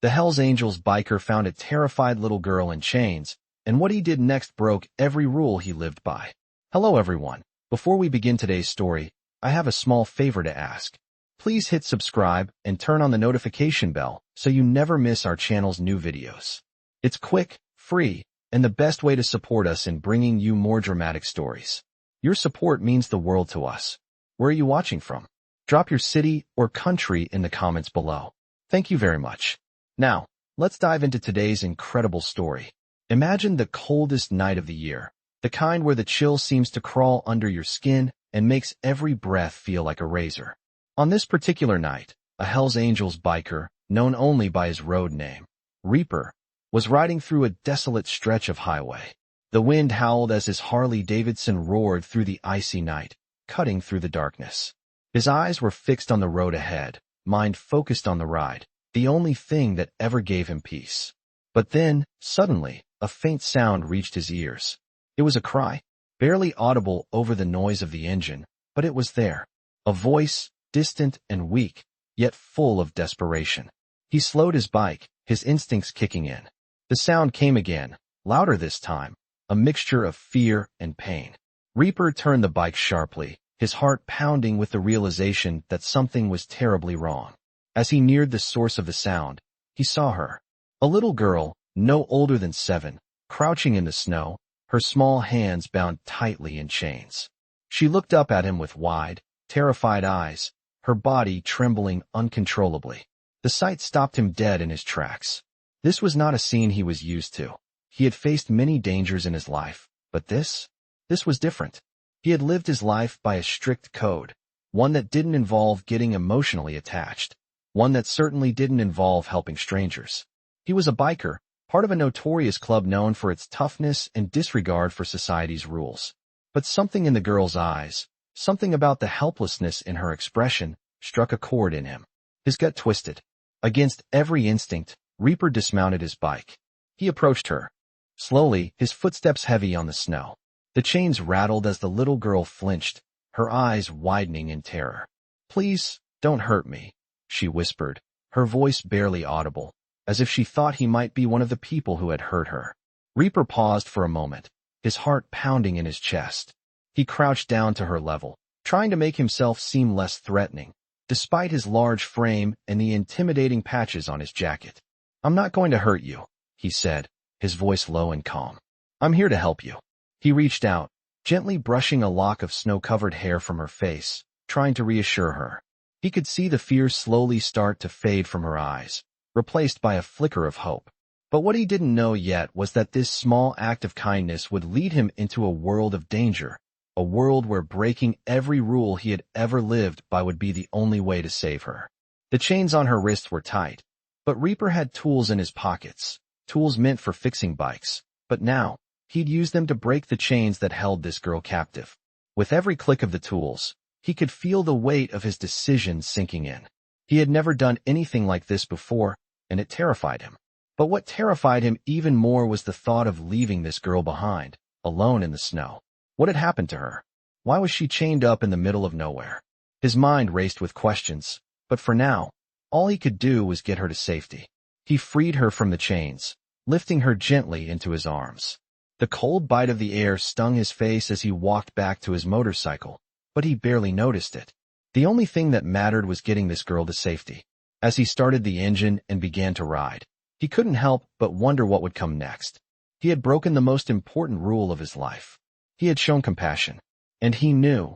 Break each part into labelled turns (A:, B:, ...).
A: The Hells Angels biker found a terrified little girl in chains, and what he did next broke every rule he lived by. Hello everyone. Before we begin today's story, I have a small favor to ask. Please hit subscribe and turn on the notification bell so you never miss our channel's new videos. It's quick, free, and the best way to support us in bringing you more dramatic stories. Your support means the world to us. Where are you watching from? Drop your city or country in the comments below. Thank you very much. Now, let's dive into today's incredible story. Imagine the coldest night of the year, the kind where the chill seems to crawl under your skin and makes every breath feel like a razor. On this particular night, a Hells Angels biker, known only by his road name, Reaper, was riding through a desolate stretch of highway. The wind howled as his Harley-Davidson roared through the icy night, cutting through the darkness. His eyes were fixed on the road ahead, mind focused on the ride, the only thing that ever gave him peace. But then, suddenly, a faint sound reached his ears. It was a cry, barely audible over the noise of the engine, but it was there. A voice, distant and weak, yet full of desperation. He slowed his bike, his instincts kicking in. The sound came again, louder this time, a mixture of fear and pain. Reaper turned the bike sharply, his heart pounding with the realization that something was terribly wrong. As he neared the source of the sound, he saw her. A little girl, no older than 7, crouching in the snow, her small hands bound tightly in chains. She looked up at him with wide, terrified eyes, her body trembling uncontrollably. The sight stopped him dead in his tracks. This was not a scene he was used to. He had faced many dangers in his life, but this was different. He had lived his life by a strict code, one that didn't involve getting emotionally attached, one that certainly didn't involve helping strangers. He was a biker, part of a notorious club known for its toughness and disregard for society's rules. But something in the girl's eyes, something about the helplessness in her expression, struck a chord in him. His gut twisted. Against every instinct, Reaper dismounted his bike. He approached her. Slowly, his footsteps heavy on the snow. The chains rattled as the little girl flinched, her eyes widening in terror. "Please, don't hurt me," she whispered, her voice barely audible, as if she thought he might be one of the people who had hurt her. Reaper paused for a moment, his heart pounding in his chest. He crouched down to her level, trying to make himself seem less threatening, despite his large frame and the intimidating patches on his jacket. "I'm not going to hurt you," he said, his voice low and calm. "I'm here to help you." He reached out, gently brushing a lock of snow-covered hair from her face, trying to reassure her. He could see the fear slowly start to fade from her eyes, replaced by a flicker of hope. But what he didn't know yet was that this small act of kindness would lead him into a world of danger, a world where breaking every rule he had ever lived by would be the only way to save her. The chains on her wrists were tight, but Reaper had tools in his pockets, tools meant for fixing bikes, but now, he'd use them to break the chains that held this girl captive. With every click of the tools, he could feel the weight of his decision sinking in. He had never done anything like this before, and it terrified him. But what terrified him even more was the thought of leaving this girl behind, alone in the snow. What had happened to her? Why was she chained up in the middle of nowhere? His mind raced with questions, but for now, all he could do was get her to safety. He freed her from the chains, lifting her gently into his arms. The cold bite of the air stung his face as he walked back to his motorcycle, but he barely noticed it. The only thing that mattered was getting this girl to safety. As he started the engine and began to ride, he couldn't help but wonder what would come next. He had broken the most important rule of his life. He had shown compassion, and he knew,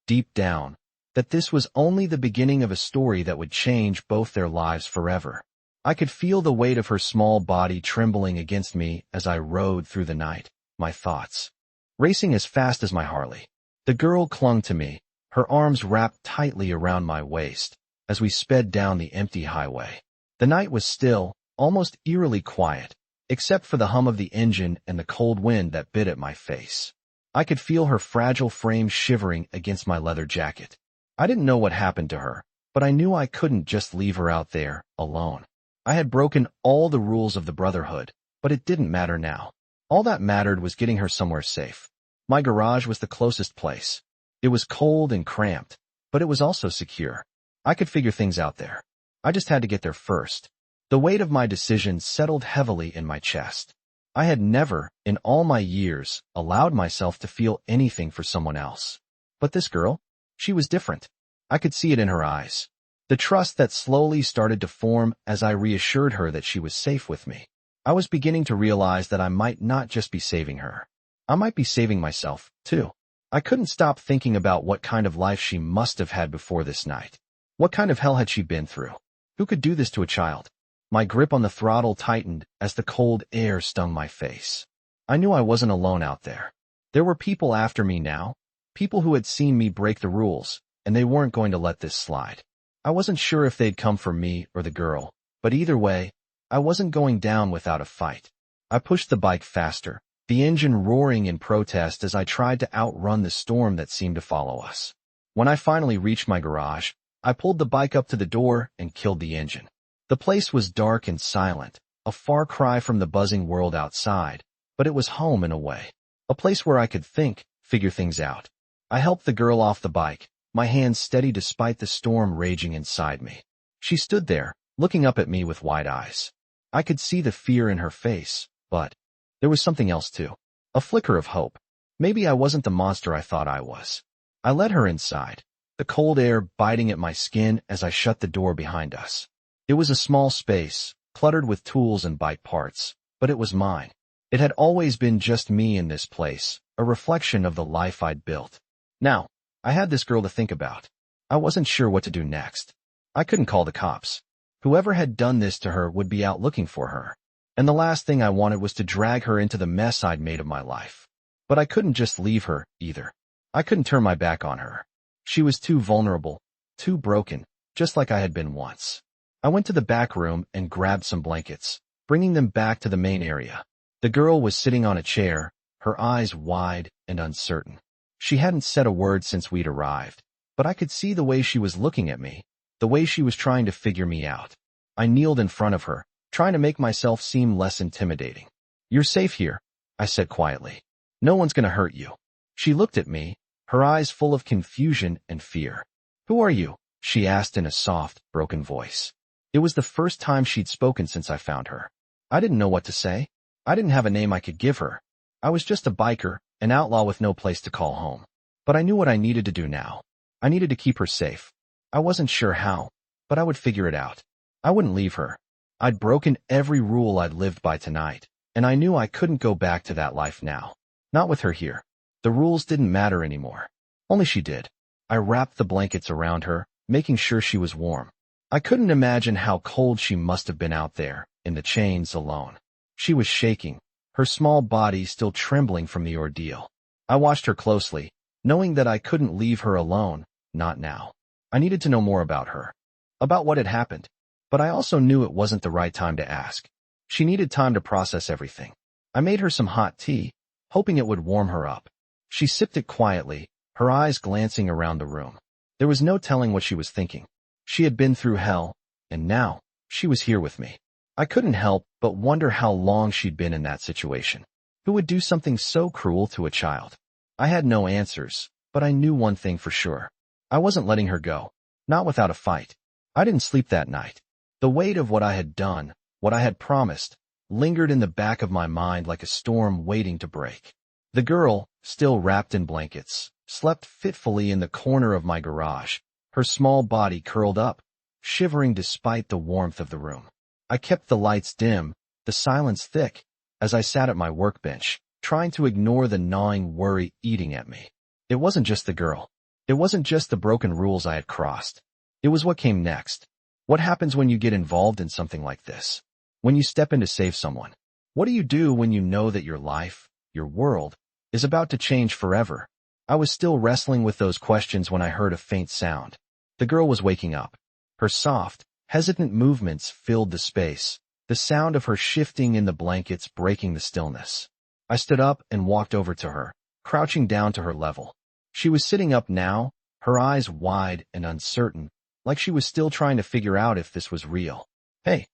A: deep down, that this was only the beginning of a story that would change both their lives forever. I could feel the weight of her small body trembling against me as I rode through the night, my thoughts racing as fast as my Harley. The girl clung to me, her arms wrapped tightly around my waist, as we sped down the empty highway. The night was still, almost eerily quiet, except for the hum of the engine and the cold wind that bit at my face. I could feel her fragile frame shivering against my leather jacket. I didn't know what happened to her, but I knew I couldn't just leave her out there, alone. I had broken all the rules of the Brotherhood, but it didn't matter now. All that mattered was getting her somewhere safe. My garage was the closest place. It was cold and cramped, but it was also secure. I could figure things out there. I just had to get there first. The weight of my decision settled heavily in my chest. I had never, in all my years, allowed myself to feel anything for someone else. But this girl? She was different. I could see it in her eyes. The trust that slowly started to form as I reassured her that she was safe with me. I was beginning to realize that I might not just be saving her. I might be saving myself, too. I couldn't stop thinking about what kind of life she must have had before this night. What kind of hell had she been through? Who could do this to a child? My grip on the throttle tightened as the cold air stung my face. I knew I wasn't alone out there. There were people after me now, people who had seen me break the rules, and they weren't going to let this slide. I wasn't sure if they'd come for me or the girl, but either way, I wasn't going down without a fight. I pushed the bike faster, the engine roaring in protest as I tried to outrun the storm that seemed to follow us. When I finally reached my garage, I pulled the bike up to the door and killed the engine. The place was dark and silent, a far cry from the buzzing world outside, but it was home in a way. A place where I could think, figure things out. I helped the girl off the bike, my hands steady despite the storm raging inside me. She stood there, looking up at me with wide eyes. I could see the fear in her face, but there was something else too. A flicker of hope. Maybe I wasn't the monster I thought I was. I led her inside, the cold air biting at my skin as I shut the door behind us. It was a small space, cluttered with tools and bike parts, but it was mine. It had always been just me in this place, a reflection of the life I'd built. Now, I had this girl to think about. I wasn't sure what to do next. I couldn't call the cops. Whoever had done this to her would be out looking for her. And the last thing I wanted was to drag her into the mess I'd made of my life. But I couldn't just leave her, either. I couldn't turn my back on her. She was too vulnerable, too broken, just like I had been once. I went to the back room and grabbed some blankets, bringing them back to the main area. The girl was sitting on a chair, her eyes wide and uncertain. She hadn't said a word since we'd arrived, but I could see the way she was looking at me, the way she was trying to figure me out. I kneeled in front of her, trying to make myself seem less intimidating. "You're safe here," I said quietly. "No one's gonna hurt you." She looked at me, her eyes full of confusion and fear. "Who are you?" she asked in a soft, broken voice. It was the first time she'd spoken since I found her. I didn't know what to say. I didn't have a name I could give her. I was just a biker, an outlaw with no place to call home. But I knew what I needed to do now. I needed to keep her safe. I wasn't sure how, but I would figure it out. I wouldn't leave her. I'd broken every rule I'd lived by tonight, and I knew I couldn't go back to that life now. Not with her here. The rules didn't matter anymore. Only she did. I wrapped the blankets around her, making sure she was warm. I couldn't imagine how cold she must have been out there, in the chains alone. She was shaking, her small body still trembling from the ordeal. I watched her closely, knowing that I couldn't leave her alone, not now. I needed to know more about her, about what had happened, but I also knew it wasn't the right time to ask. She needed time to process everything. I made her some hot tea, hoping it would warm her up. She sipped it quietly, her eyes glancing around the room. There was no telling what she was thinking. She had been through hell, and now, she was here with me. I couldn't help but wonder how long she'd been in that situation. Who would do something so cruel to a child? I had no answers, but I knew one thing for sure. I wasn't letting her go, not without a fight. I didn't sleep that night. The weight of what I had done, what I had promised, lingered in the back of my mind like a storm waiting to break. The girl, still wrapped in blankets, slept fitfully in the corner of my garage, her small body curled up, shivering despite the warmth of the room. I kept the lights dim, the silence thick, as I sat at my workbench, trying to ignore the gnawing worry eating at me. It wasn't just the girl. It wasn't just the broken rules I had crossed. It was what came next. What happens when you get involved in something like this? When you step in to save someone? What do you do when you know that your life, your world, is about to change forever? I was still wrestling with those questions when I heard a faint sound. The girl was waking up. Her soft, hesitant movements filled the space, the sound of her shifting in the blankets breaking the stillness. I stood up and walked over to her, crouching down to her level. She was sitting up now, her eyes wide and uncertain, like she was still trying to figure out if this was real. "Hey,"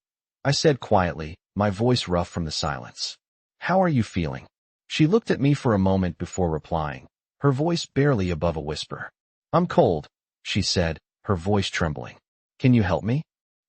A: I said quietly, my voice rough from the silence. "How are you feeling?" She looked at me for a moment before replying, her voice barely above a whisper. "I'm cold," she said, her voice trembling. "Can you help me?"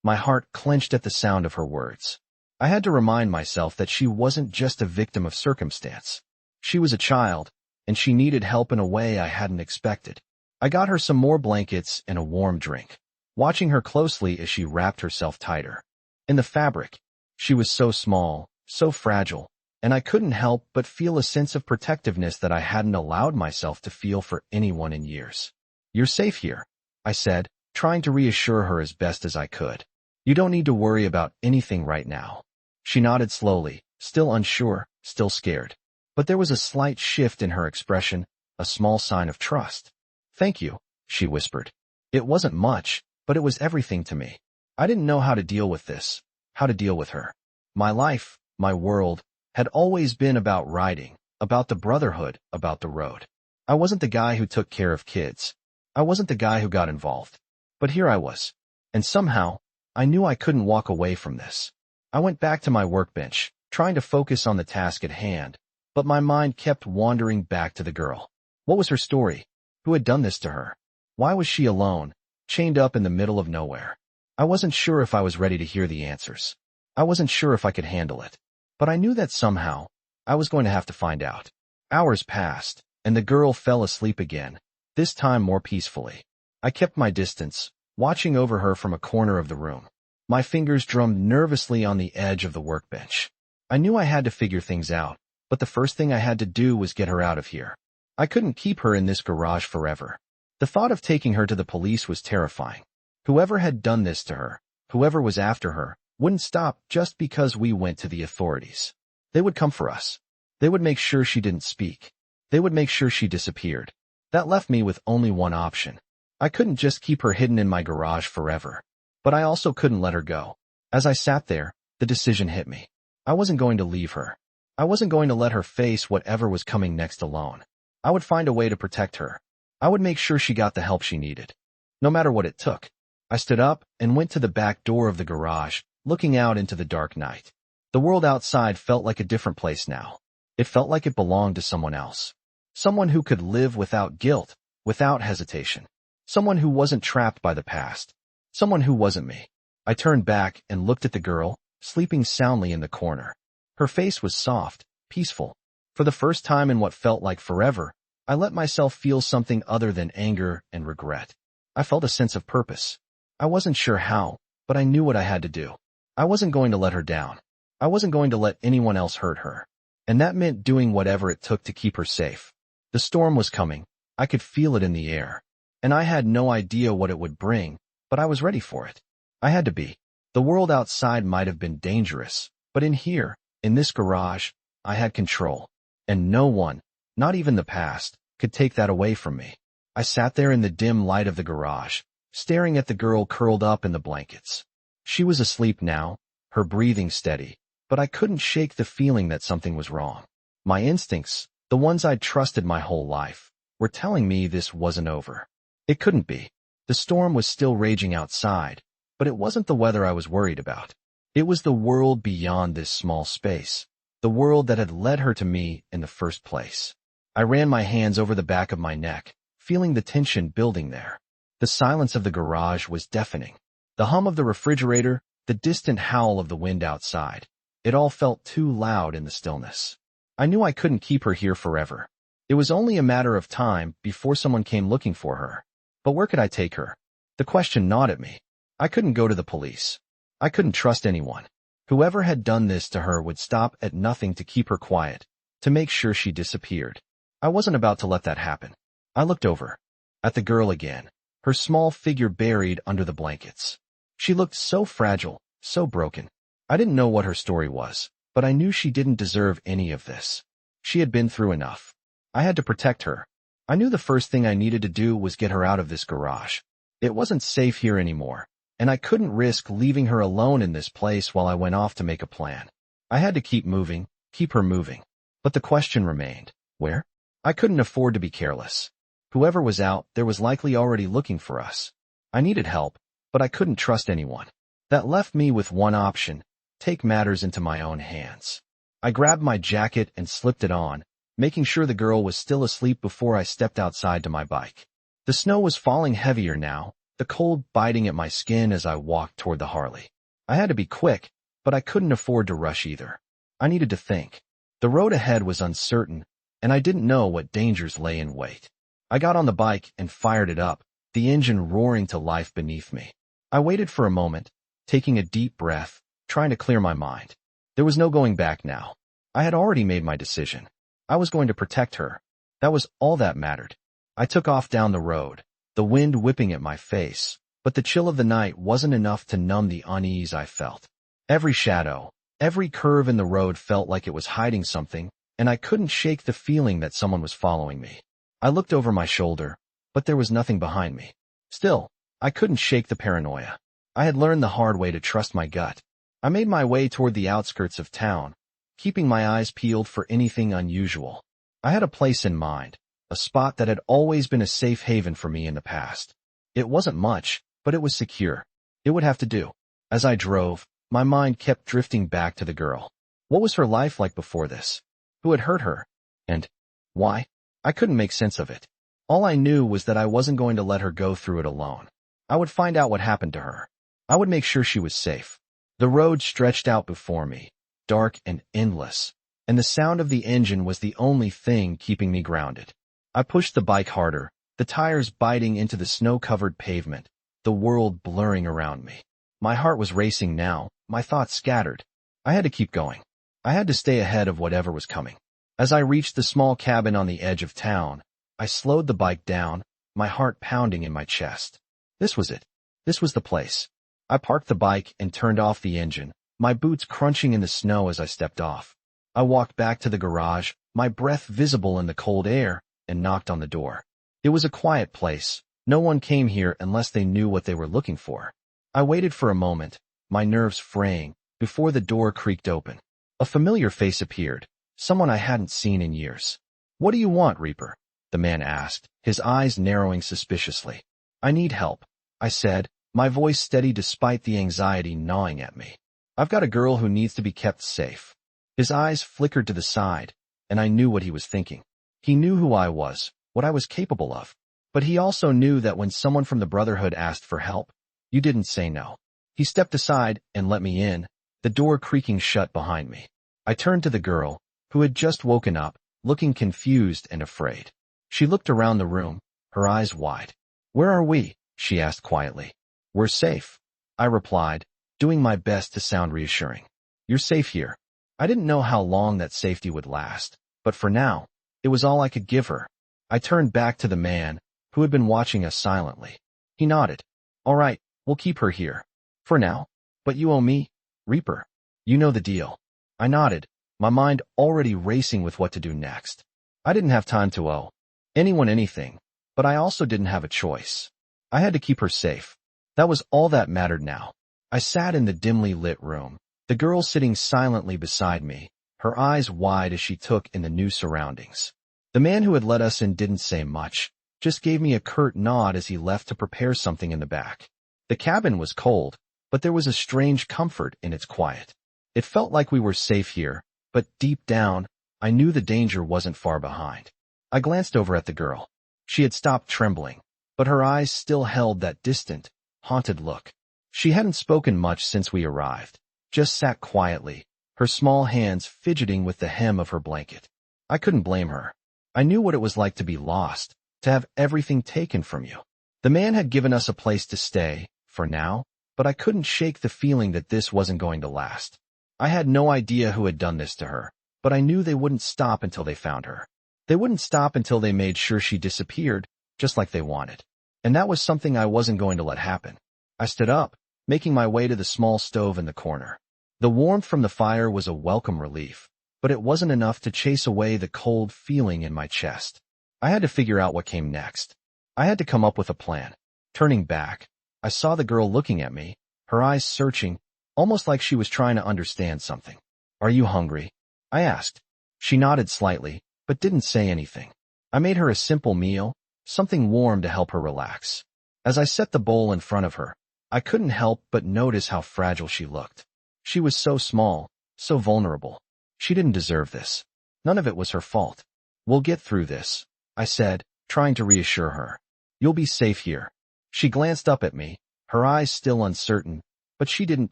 A: My heart clenched at the sound of her words. I had to remind myself that she wasn't just a victim of circumstance. She was a child, and she needed help in a way I hadn't expected. I got her some more blankets and a warm drink, watching her closely as she wrapped herself tighter. In the fabric, she was so small, so fragile, and I couldn't help but feel a sense of protectiveness that I hadn't allowed myself to feel for anyone in years. "You're safe here," I said, trying to reassure her as best as I could. "You don't need to worry about anything right now." She nodded slowly, still unsure, still scared. But there was a slight shift in her expression, a small sign of trust. "Thank you," she whispered. It wasn't much, but it was everything to me. I didn't know how to deal with this, how to deal with her. My life, my world, had always been about riding, about the brotherhood, about the road. I wasn't the guy who took care of kids. I wasn't the guy who got involved. But here I was. And somehow, I knew I couldn't walk away from this. I went back to my workbench, trying to focus on the task at hand, but my mind kept wandering back to the girl. What was her story? Who had done this to her? Why was she alone, chained up in the middle of nowhere? I wasn't sure if I was ready to hear the answers. I wasn't sure if I could handle it. But I knew that somehow, I was going to have to find out. Hours passed, and the girl fell asleep again, this time more peacefully. I kept my distance, watching over her from a corner of the room. My fingers drummed nervously on the edge of the workbench. I knew I had to figure things out, but the first thing I had to do was get her out of here. I couldn't keep her in this garage forever. The thought of taking her to the police was terrifying. Whoever had done this to her, whoever was after her, wouldn't stop just because we went to the authorities. They would come for us. They would make sure she didn't speak. They would make sure she disappeared. That left me with only one option. I couldn't just keep her hidden in my garage forever. But I also couldn't let her go. As I sat there, the decision hit me. I wasn't going to leave her. I wasn't going to let her face whatever was coming next alone. I would find a way to protect her. I would make sure she got the help she needed. No matter what it took. I stood up and went to the back door of the garage, looking out into the dark night. The world outside felt like a different place now. It felt like it belonged to someone else. Someone who could live without guilt, without hesitation. Someone who wasn't trapped by the past. Someone who wasn't me. I turned back and looked at the girl, sleeping soundly in the corner. Her face was soft, peaceful. For the first time in what felt like forever, I let myself feel something other than anger and regret. I felt a sense of purpose. I wasn't sure how, but I knew what I had to do. I wasn't going to let her down. I wasn't going to let anyone else hurt her. And that meant doing whatever it took to keep her safe. The storm was coming. I could feel it in the air. And I had no idea what it would bring, but I was ready for it. I had to be. The world outside might have been dangerous, but in here, in this garage, I had control. And no one, not even the past, could take that away from me. I sat there in the dim light of the garage, staring at the girl curled up in the blankets. She was asleep now, her breathing steady, but I couldn't shake the feeling that something was wrong. My instincts, the ones I'd trusted my whole life, were telling me this wasn't over. It couldn't be. The storm was still raging outside, but it wasn't the weather I was worried about. It was the world beyond this small space, the world that had led her to me in the first place. I ran my hands over the back of my neck, feeling the tension building there. The silence of the garage was deafening. The hum of the refrigerator, the distant howl of the wind outside. It all felt too loud in the stillness. I knew I couldn't keep her here forever. It was only a matter of time before someone came looking for her. But where could I take her? The question gnawed at me. I couldn't go to the police. I couldn't trust anyone. Whoever had done this to her would stop at nothing to keep her quiet, to make sure she disappeared. I wasn't about to let that happen. I looked over at the girl again, her small figure buried under the blankets. She looked so fragile, so broken. I didn't know what her story was, but I knew she didn't deserve any of this. She had been through enough. I had to protect her. I knew the first thing I needed to do was get her out of this garage. It wasn't safe here anymore, and I couldn't risk leaving her alone in this place while I went off to make a plan. I had to keep moving, keep her moving. But the question remained, where? I couldn't afford to be careless. Whoever was out there was likely already looking for us. I needed help, but I couldn't trust anyone. That left me with one option: take matters into my own hands. I grabbed my jacket and slipped it on, making sure the girl was still asleep before I stepped outside to my bike. The snow was falling heavier now, the cold biting at my skin as I walked toward the Harley. I had to be quick, but I couldn't afford to rush either. I needed to think. The road ahead was uncertain, and I didn't know what dangers lay in wait. I got on the bike and fired it up, the engine roaring to life beneath me. I waited for a moment, taking a deep breath, trying to clear my mind. There was no going back now. I had already made my decision. I was going to protect her. That was all that mattered. I took off down the road, the wind whipping at my face, but the chill of the night wasn't enough to numb the unease I felt. Every shadow, every curve in the road felt like it was hiding something, and I couldn't shake the feeling that someone was following me. I looked over my shoulder, but there was nothing behind me. Still, I couldn't shake the paranoia. I had learned the hard way to trust my gut. I made my way toward the outskirts of town, keeping my eyes peeled for anything unusual. I had a place in mind, a spot that had always been a safe haven for me in the past. It wasn't much, but it was secure. It would have to do. As I drove, my mind kept drifting back to the girl. What was her life like before this? Who had hurt her? And why? I couldn't make sense of it. All I knew was that I wasn't going to let her go through it alone. I would find out what happened to her. I would make sure she was safe. The road stretched out before me, dark and endless, and the sound of the engine was the only thing keeping me grounded. I pushed the bike harder, the tires biting into the snow-covered pavement, the world blurring around me. My heart was racing now, my thoughts scattered. I had to keep going. I had to stay ahead of whatever was coming. As I reached the small cabin on the edge of town, I slowed the bike down, my heart pounding in my chest. This was it. This was the place. I parked the bike and turned off the engine, my boots crunching in the snow as I stepped off. I walked back to the garage, my breath visible in the cold air, and knocked on the door. It was a quiet place. No one came here unless they knew what they were looking for. I waited for a moment, my nerves fraying, before the door creaked open. A familiar face appeared, someone I hadn't seen in years. "What do you want, Reaper?" the man asked, his eyes narrowing suspiciously. "I need help," I said, my voice steady despite the anxiety gnawing at me. "I've got a girl who needs to be kept safe." His eyes flickered to the side, and I knew what he was thinking. He knew who I was, what I was capable of. But he also knew that when someone from the Brotherhood asked for help, you didn't say no. He stepped aside and let me in, the door creaking shut behind me. I turned to the girl, who had just woken up, looking confused and afraid. She looked around the room, her eyes wide. "Where are we?" she asked quietly. "We're safe," I replied, doing my best to sound reassuring. "You're safe here." I didn't know how long that safety would last, but for now, it was all I could give her. I turned back to the man, who had been watching us silently. He nodded. "All right, we'll keep her here. For now. But you owe me, Reaper. You know the deal." I nodded, my mind already racing with what to do next. I didn't have time to owe anyone anything, but I also didn't have a choice. I had to keep her safe. That was all that mattered now. I sat in the dimly lit room, the girl sitting silently beside me, her eyes wide as she took in the new surroundings. The man who had let us in didn't say much, just gave me a curt nod as he left to prepare something in the back. The cabin was cold, but there was a strange comfort in its quiet. It felt like we were safe here, but deep down, I knew the danger wasn't far behind. I glanced over at the girl. She had stopped trembling, but her eyes still held that distant, haunted look. She hadn't spoken much since we arrived, just sat quietly, her small hands fidgeting with the hem of her blanket. I couldn't blame her. I knew what it was like to be lost, to have everything taken from you. The man had given us a place to stay, for now, but I couldn't shake the feeling that this wasn't going to last. I had no idea who had done this to her, but I knew they wouldn't stop until they found her. They wouldn't stop until they made sure she disappeared, just like they wanted. And that was something I wasn't going to let happen. I stood up, making my way to the small stove in the corner. The warmth from the fire was a welcome relief, but it wasn't enough to chase away the cold feeling in my chest. I had to figure out what came next. I had to come up with a plan. Turning back, I saw the girl looking at me, her eyes searching, almost like she was trying to understand something. "Are you hungry?" I asked. She nodded slightly, but didn't say anything. I made her a simple meal, something warm to help her relax. As I set the bowl in front of her, I couldn't help but notice how fragile she looked. She was so small, so vulnerable. She didn't deserve this. None of it was her fault. "We'll get through this," I said, trying to reassure her. "You'll be safe here." She glanced up at me, her eyes still uncertain, but she didn't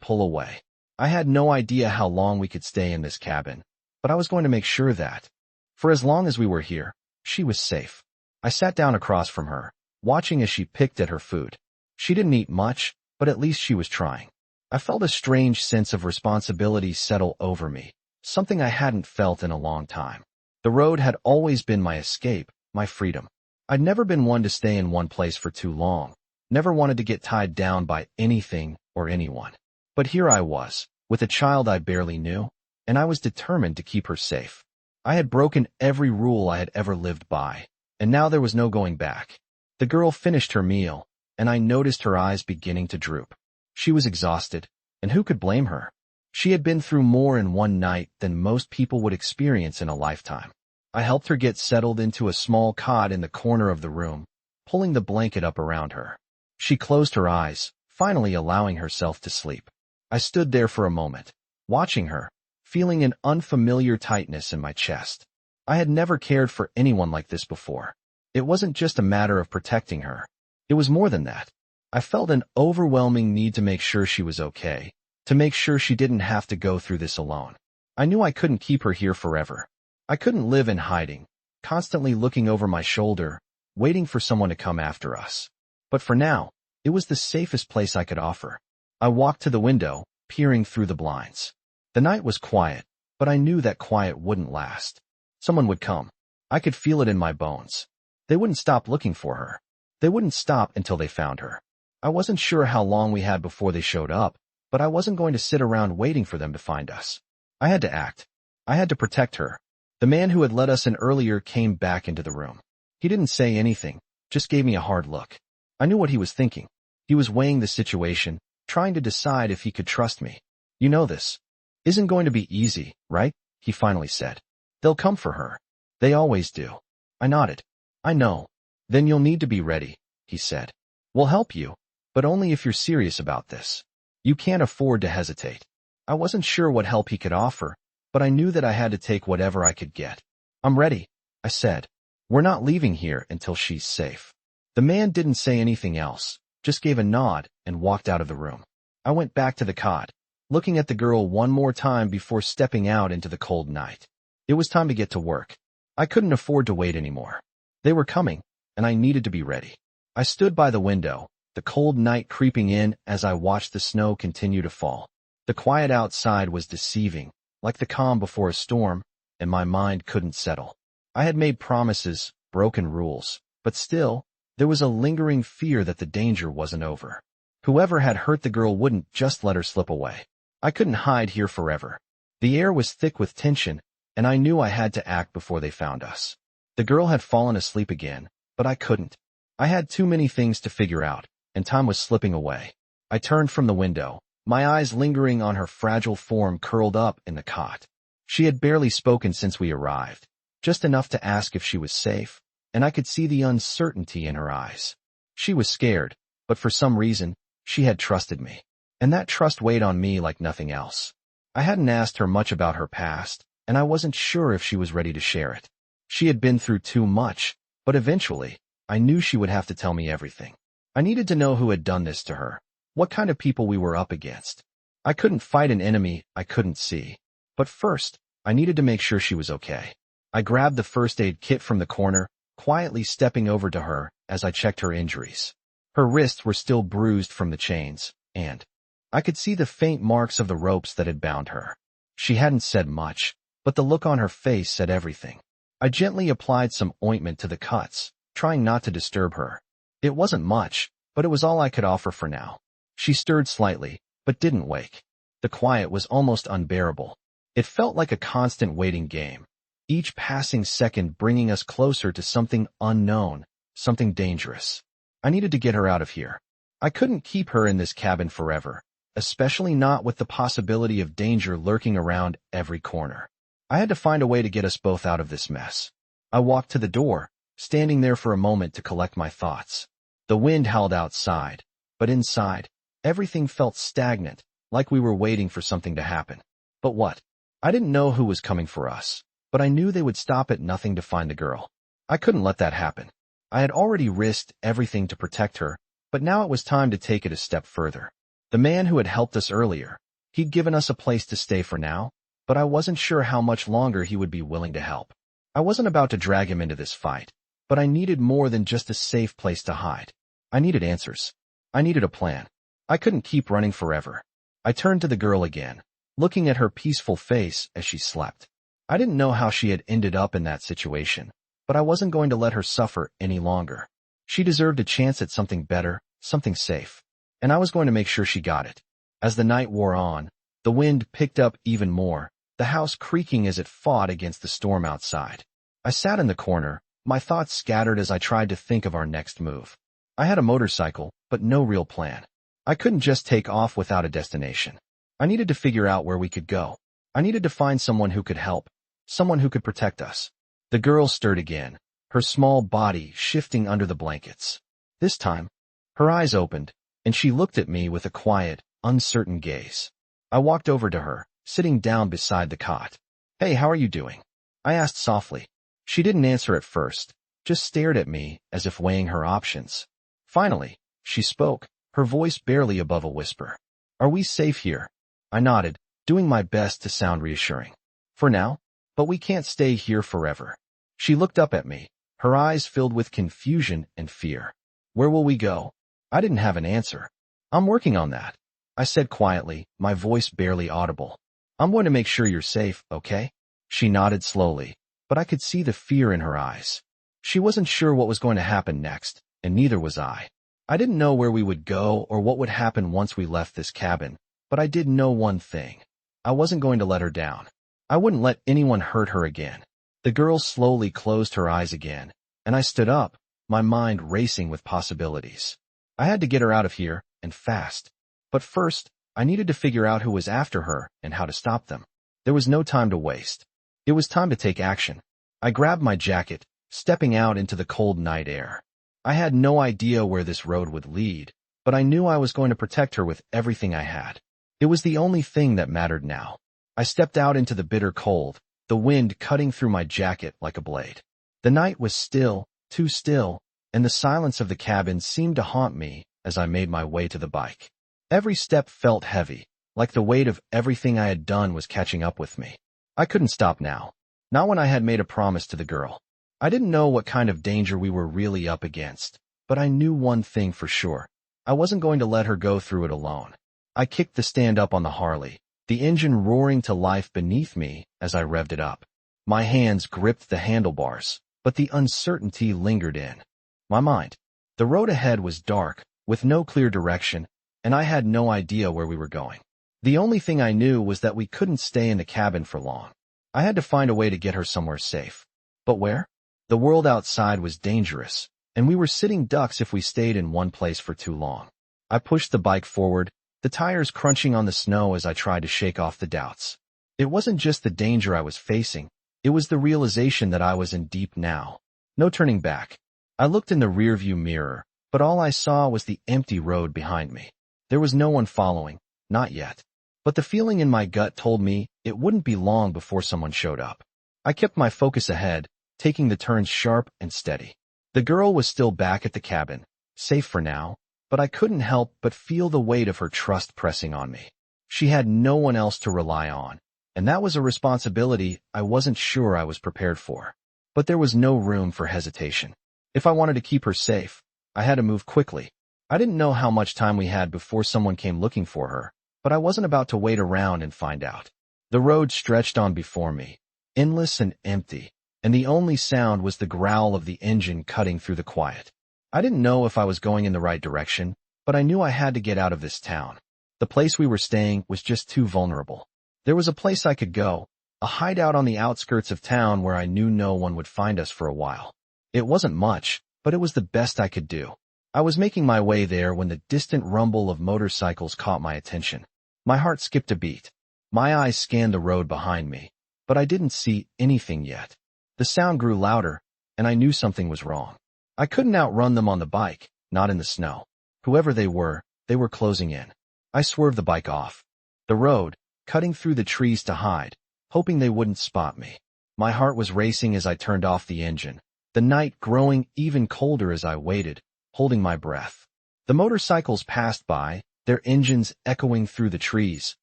A: pull away. I had no idea how long we could stay in this cabin, but I was going to make sure that, for as long as we were here, she was safe. I sat down across from her, watching as she picked at her food. She didn't eat much, but at least she was trying. I felt a strange sense of responsibility settle over me, something I hadn't felt in a long time. The road had always been my escape, my freedom. I'd never been one to stay in one place for too long, never wanted to get tied down by anything or anyone. But here I was, with a child I barely knew, and I was determined to keep her safe. I had broken every rule I had ever lived by, and now there was no going back. The girl finished her meal, and I noticed her eyes beginning to droop. She was exhausted, and who could blame her? She had been through more in one night than most people would experience in a lifetime. I helped her get settled into a small cot in the corner of the room, pulling the blanket up around her. She closed her eyes, finally allowing herself to sleep. I stood there for a moment, watching her, feeling an unfamiliar tightness in my chest. I had never cared for anyone like this before. It wasn't just a matter of protecting her. It was more than that. I felt an overwhelming need to make sure she was okay, to make sure she didn't have to go through this alone. I knew I couldn't keep her here forever. I couldn't live in hiding, constantly looking over my shoulder, waiting for someone to come after us. But for now, it was the safest place I could offer. I walked to the window, peering through the blinds. The night was quiet, but I knew that quiet wouldn't last. Someone would come. I could feel it in my bones. They wouldn't stop looking for her. They wouldn't stop until they found her. I wasn't sure how long we had before they showed up, but I wasn't going to sit around waiting for them to find us. I had to act. I had to protect her. The man who had let us in earlier came back into the room. He didn't say anything, just gave me a hard look. I knew what he was thinking. He was weighing the situation, trying to decide if he could trust me. You know this isn't going to be easy, right? He finally said. They'll come for her. They always do. I nodded. I know. Then you'll need to be ready, he said. We'll help you, but only if you're serious about this. You can't afford to hesitate. I wasn't sure what help he could offer, but I knew that I had to take whatever I could get. I'm ready, I said. We're not leaving here until she's safe. The man didn't say anything else, just gave a nod and walked out of the room. I went back to the cot, looking at the girl one more time before stepping out into the cold night. It was time to get to work. I couldn't afford to wait anymore. They were coming, and I needed to be ready. I stood by the window, the cold night creeping in as I watched the snow continue to fall. The quiet outside was deceiving, like the calm before a storm, and my mind couldn't settle. I had made promises, broken rules, but still, there was a lingering fear that the danger wasn't over. Whoever had hurt the girl wouldn't just let her slip away. I couldn't hide here forever. The air was thick with tension, and I knew I had to act before they found us. The girl had fallen asleep again, but I couldn't. I had too many things to figure out, and time was slipping away. I turned from the window, my eyes lingering on her fragile form curled up in the cot. She had barely spoken since we arrived, just enough to ask if she was safe, and I could see the uncertainty in her eyes. She was scared, but for some reason, she had trusted me, and that trust weighed on me like nothing else. I hadn't asked her much about her past, and I wasn't sure if she was ready to share it. She had been through too much, but eventually, I knew she would have to tell me everything. I needed to know who had done this to her, what kind of people we were up against. I couldn't fight an enemy I couldn't see. But first, I needed to make sure she was okay. I grabbed the first aid kit from the corner, quietly stepping over to her as I checked her injuries. Her wrists were still bruised from the chains, and I could see the faint marks of the ropes that had bound her. She hadn't said much, but the look on her face said everything. I gently applied some ointment to the cuts, trying not to disturb her. It wasn't much, but it was all I could offer for now. She stirred slightly, but didn't wake. The quiet was almost unbearable. It felt like a constant waiting game, each passing second bringing us closer to something unknown, something dangerous. I needed to get her out of here. I couldn't keep her in this cabin forever, especially not with the possibility of danger lurking around every corner. I had to find a way to get us both out of this mess. I walked to the door, standing there for a moment to collect my thoughts. The wind howled outside, but inside, everything felt stagnant, like we were waiting for something to happen. But what? I didn't know who was coming for us, but I knew they would stop at nothing to find the girl. I couldn't let that happen. I had already risked everything to protect her, But now it was time to take it a step further. The man who had helped us earlier, he'd given us a place to stay for now, but I wasn't sure how much longer he would be willing to help. I wasn't about to drag him into this fight, but I needed more than just a safe place to hide. I needed answers. I needed a plan. I couldn't keep running forever. I turned to the girl again, looking at her peaceful face as she slept. I didn't know how she had ended up in that situation, but I wasn't going to let her suffer any longer. She deserved a chance at something better, something safe, and I was going to make sure she got it. As the night wore on, the wind picked up even more, the house creaking as it fought against the storm outside. I sat in the corner, my thoughts scattered as I tried to think of our next move. I had a motorcycle, but no real plan. I couldn't just take off without a destination. I needed to figure out where we could go. I needed to find someone who could help, someone who could protect us. The girl stirred again, her small body shifting under the blankets. This time, her eyes opened, and she looked at me with a quiet, uncertain gaze. I walked over to her, sitting down beside the cot. "Hey, how are you doing?" I asked softly. She didn't answer at first, just stared at me as if weighing her options. Finally, she spoke, her voice barely above a whisper. "Are we safe here?" I nodded, doing my best to sound reassuring. "For now, but we can't stay here forever." She looked up at me, her eyes filled with confusion and fear. "Where will we go?" I didn't have an answer. "I'm working on that," I said quietly, my voice barely audible. "I'm going to make sure you're safe, okay?" She nodded slowly, but I could see the fear in her eyes. She wasn't sure what was going to happen next, and neither was I. I didn't know where we would go or what would happen once we left this cabin, but I did know one thing. I wasn't going to let her down. I wouldn't let anyone hurt her again. The girl slowly closed her eyes again, and I stood up, my mind racing with possibilities. I had to get her out of here, and fast. But first, I needed to figure out who was after her and how to stop them. There was no time to waste. It was time to take action. I grabbed my jacket, stepping out into the cold night air. I had no idea where this road would lead, but I knew I was going to protect her with everything I had. It was the only thing that mattered now. I stepped out into the bitter cold, the wind cutting through my jacket like a blade. The night was still, too still, and the silence of the cabin seemed to haunt me as I made my way to the bike. Every step felt heavy, like the weight of everything I had done was catching up with me. I couldn't stop now, not when I had made a promise to the girl. I didn't know what kind of danger we were really up against, but I knew one thing for sure. I wasn't going to let her go through it alone. I kicked the stand up on the Harley, the engine roaring to life beneath me as I revved it up. My hands gripped the handlebars, but the uncertainty lingered in my mind. The road ahead was dark, with no clear direction, and I had no idea where we were going. The only thing I knew was that we couldn't stay in the cabin for long. I had to find a way to get her somewhere safe. But where? The world outside was dangerous, and we were sitting ducks if we stayed in one place for too long. I pushed the bike forward, the tires crunching on the snow as I tried to shake off the doubts. It wasn't just the danger I was facing, it was the realization that I was in deep now. No turning back. I looked in the rearview mirror, but all I saw was the empty road behind me. There was no one following, not yet. But the feeling in my gut told me it wouldn't be long before someone showed up. I kept my focus ahead, taking the turns sharp and steady. The girl was still back at the cabin, safe for now, but I couldn't help but feel the weight of her trust pressing on me. She had no one else to rely on, and that was a responsibility I wasn't sure I was prepared for. But there was no room for hesitation. If I wanted to keep her safe, I had to move quickly. I didn't know how much time we had before someone came looking for her, but I wasn't about to wait around and find out. The road stretched on before me, endless and empty, and the only sound was the growl of the engine cutting through the quiet. I didn't know if I was going in the right direction, but I knew I had to get out of this town. The place we were staying was just too vulnerable. There was a place I could go, a hideout on the outskirts of town where I knew no one would find us for a while. It wasn't much, but it was the best I could do. I was making my way there when the distant rumble of motorcycles caught my attention. My heart skipped a beat. My eyes scanned the road behind me, but I didn't see anything yet. The sound grew louder, and I knew something was wrong. I couldn't outrun them on the bike, not in the snow. Whoever they were closing in. I swerved the bike off the road, cutting through the trees to hide, hoping they wouldn't spot me. My heart was racing as I turned off the engine, the night growing even colder as I waited, holding my breath. The motorcycles passed by, their engines echoing through the trees,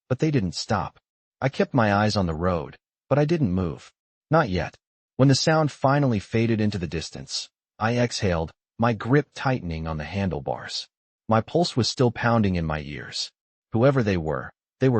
A: but they didn't stop. I kept my eyes on the road, but I didn't move. Not yet. When the sound finally faded into the distance, I exhaled, my grip tightening on the handlebars. My pulse was still pounding in my ears. Whoever they were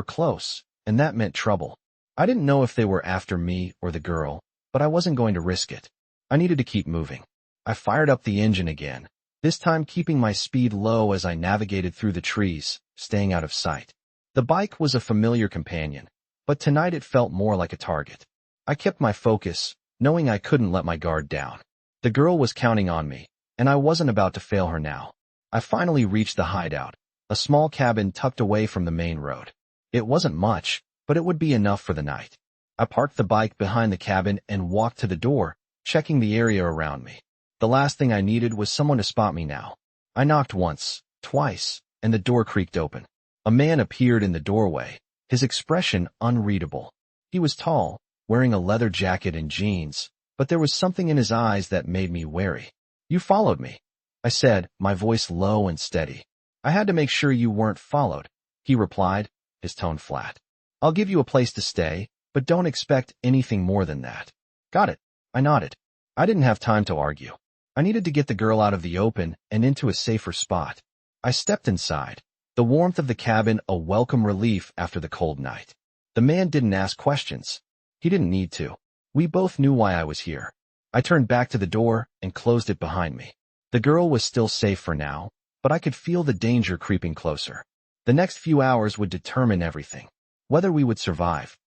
A: close, and that meant trouble. I didn't know if they were after me or the girl, but I wasn't going to risk it. I needed to keep moving. I fired up the engine again, this time keeping my speed low as I navigated through the trees, staying out of sight. The bike was a familiar companion, but tonight it felt more like a target. I kept my focus, knowing I couldn't let my guard down. The girl was counting on me, and I wasn't about to fail her now. I finally reached the hideout, a small cabin tucked away from the main road. It wasn't much, but it would be enough for the night. I parked the bike behind the cabin and walked to the door, checking the area around me. The last thing I needed was someone to spot me now. I knocked once, twice, and the door creaked open. A man appeared in the doorway, his expression unreadable. He was tall, wearing a leather jacket and jeans, but there was something in his eyes that made me wary. "You followed me," I said, my voice low and steady. "I had to make sure you weren't followed," he replied, his tone flat. "I'll give you a place to stay, but don't expect anything more than that." "Got it," I nodded. I didn't have time to argue. I needed to get the girl out of the open and into a safer spot. I stepped inside, the warmth of the cabin a welcome relief after the cold night. The man didn't ask questions. He didn't need to. We both knew why I was here. I turned back to the door and closed it behind me. The girl was still safe for now, but I could feel the danger creeping closer. The next few hours would determine everything. Whether we would survive.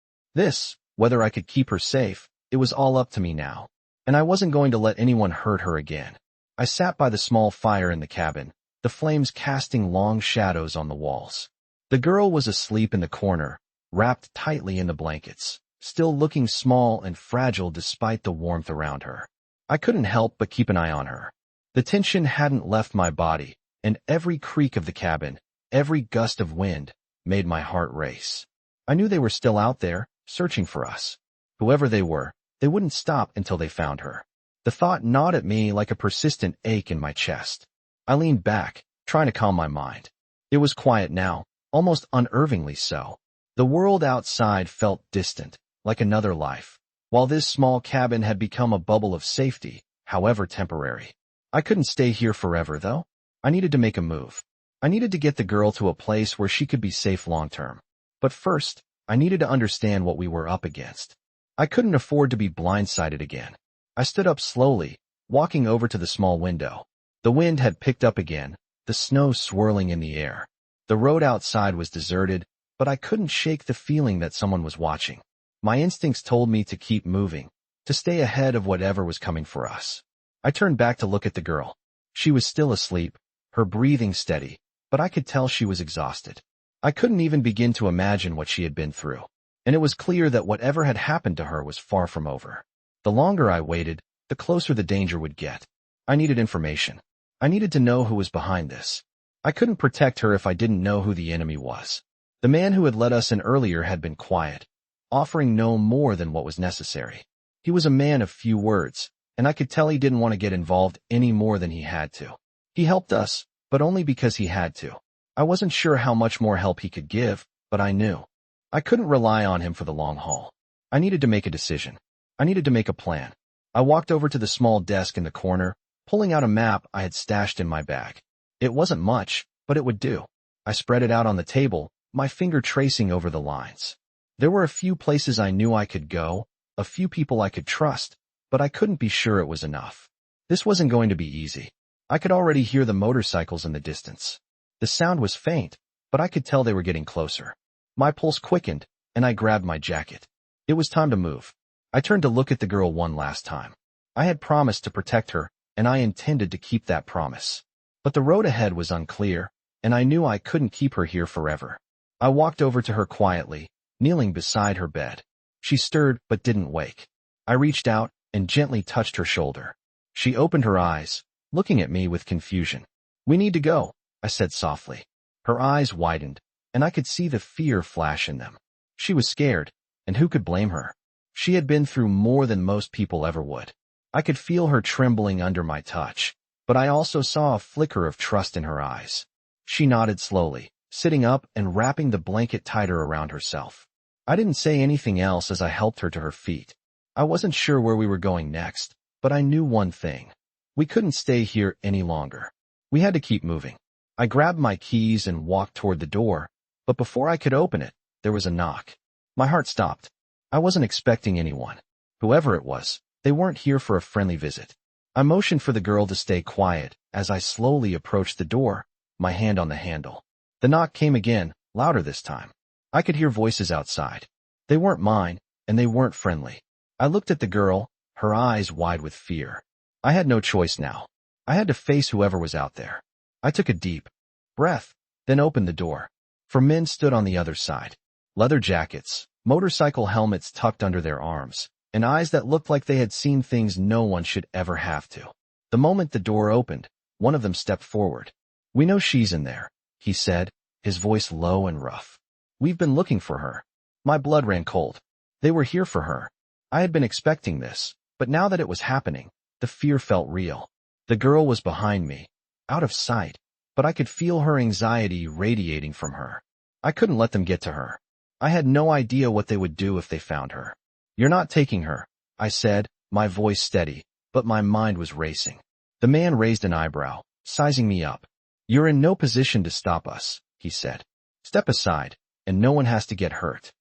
A: Whether I could keep her safe, it was all up to me now. And I wasn't going to let anyone hurt her again. I sat by the small fire in the cabin, the flames casting long shadows on the walls. The girl was asleep in the corner, wrapped tightly in the blankets, still looking small and fragile despite the warmth around her. I couldn't help but keep an eye on her. The tension hadn't left my body, and every creak of the cabin, every gust of wind, made my heart race. I knew they were still out there, searching for us. Whoever they were, they wouldn't stop until they found her. The thought gnawed at me like a persistent ache in my chest. I leaned back, trying to calm my mind. It was quiet now, almost unnervingly so. The world outside felt distant, like another life, while this small cabin had become a bubble of safety, however temporary. I couldn't stay here forever, though. I needed to make a move. I needed to get the girl to a place where she could be safe long-term. But first, I needed to understand what we were up against. I couldn't afford to be blindsided again. I stood up slowly, walking over to the small window. The wind had picked up again, the snow swirling in the air. The road outside was deserted, but I couldn't shake the feeling that someone was watching. My instincts told me to keep moving, to stay ahead of whatever was coming for us. I turned back to look at the girl. She was still asleep, her breathing steady, but I could tell she was exhausted. I couldn't even begin to imagine what she had been through. And it was clear that whatever had happened to her was far from over. The longer I waited, the closer the danger would get. I needed information. I needed to know who was behind this. I couldn't protect her if I didn't know who the enemy was. The man who had let us in earlier had been quiet, offering no more than what was necessary. He was a man of few words, and I could tell he didn't want to get involved any more than he had to. He helped us, but only because he had to. I wasn't sure how much more help he could give, but I knew. I couldn't rely on him for the long haul. I needed to make a decision. I needed to make a plan. I walked over to the small desk in the corner, pulling out a map I had stashed in my bag. It wasn't much, but it would do. I spread it out on the table, my finger tracing over the lines. There were a few places I knew I could go, a few people I could trust, but I couldn't be sure it was enough. This wasn't going to be easy. I could already hear the motorcycles in the distance. The sound was faint, but I could tell they were getting closer. My pulse quickened, and I grabbed my jacket. It was time to move. I turned to look at the girl one last time. I had promised to protect her, and I intended to keep that promise. But the road ahead was unclear, and I knew I couldn't keep her here forever. I walked over to her quietly, kneeling beside her bed. She stirred but didn't wake. I reached out and gently touched her shoulder. She opened her eyes, looking at me with confusion. "We need to go," I said softly. Her eyes widened, and I could see the fear flash in them. She was scared, and who could blame her? She had been through more than most people ever would. I could feel her trembling under my touch. but I also saw a flicker of trust in her eyes. She nodded slowly, sitting up and wrapping the blanket tighter around herself. I didn't say anything else as I helped her to her feet. I wasn't sure where we were going next, but I knew one thing. We couldn't stay here any longer. We had to keep moving. I grabbed my keys and walked toward the door, but before I could open it, there was a knock. My heart stopped. I wasn't expecting anyone. Whoever it was, they weren't here for a friendly visit. I motioned for the girl to stay quiet as I slowly approached the door, my hand on the handle. The knock came again, louder this time. I could hear voices outside. They weren't mine, and they weren't friendly. I looked at the girl, her eyes wide with fear. I had no choice now. I had to face whoever was out there. I took a deep breath, then opened the door. 4 men stood on the other side. Leather jackets, motorcycle helmets tucked under their arms, and eyes that looked like they had seen things no one should ever have to. The moment the door opened, one of them stepped forward. "We know she's in there," he said, his voice low and rough. "We've been looking for her." My blood ran cold. They were here for her. I had been expecting this, but now that it was happening, the fear felt real. The girl was behind me, out of sight, but I could feel her anxiety radiating from her. I couldn't let them get to her. I had no idea what they would do if they found her. "You're not taking her," I said, my voice steady, but my mind was racing. The man raised an eyebrow, sizing me up. "You're in no position to stop us," he said. "Step aside, and no one has to get hurt."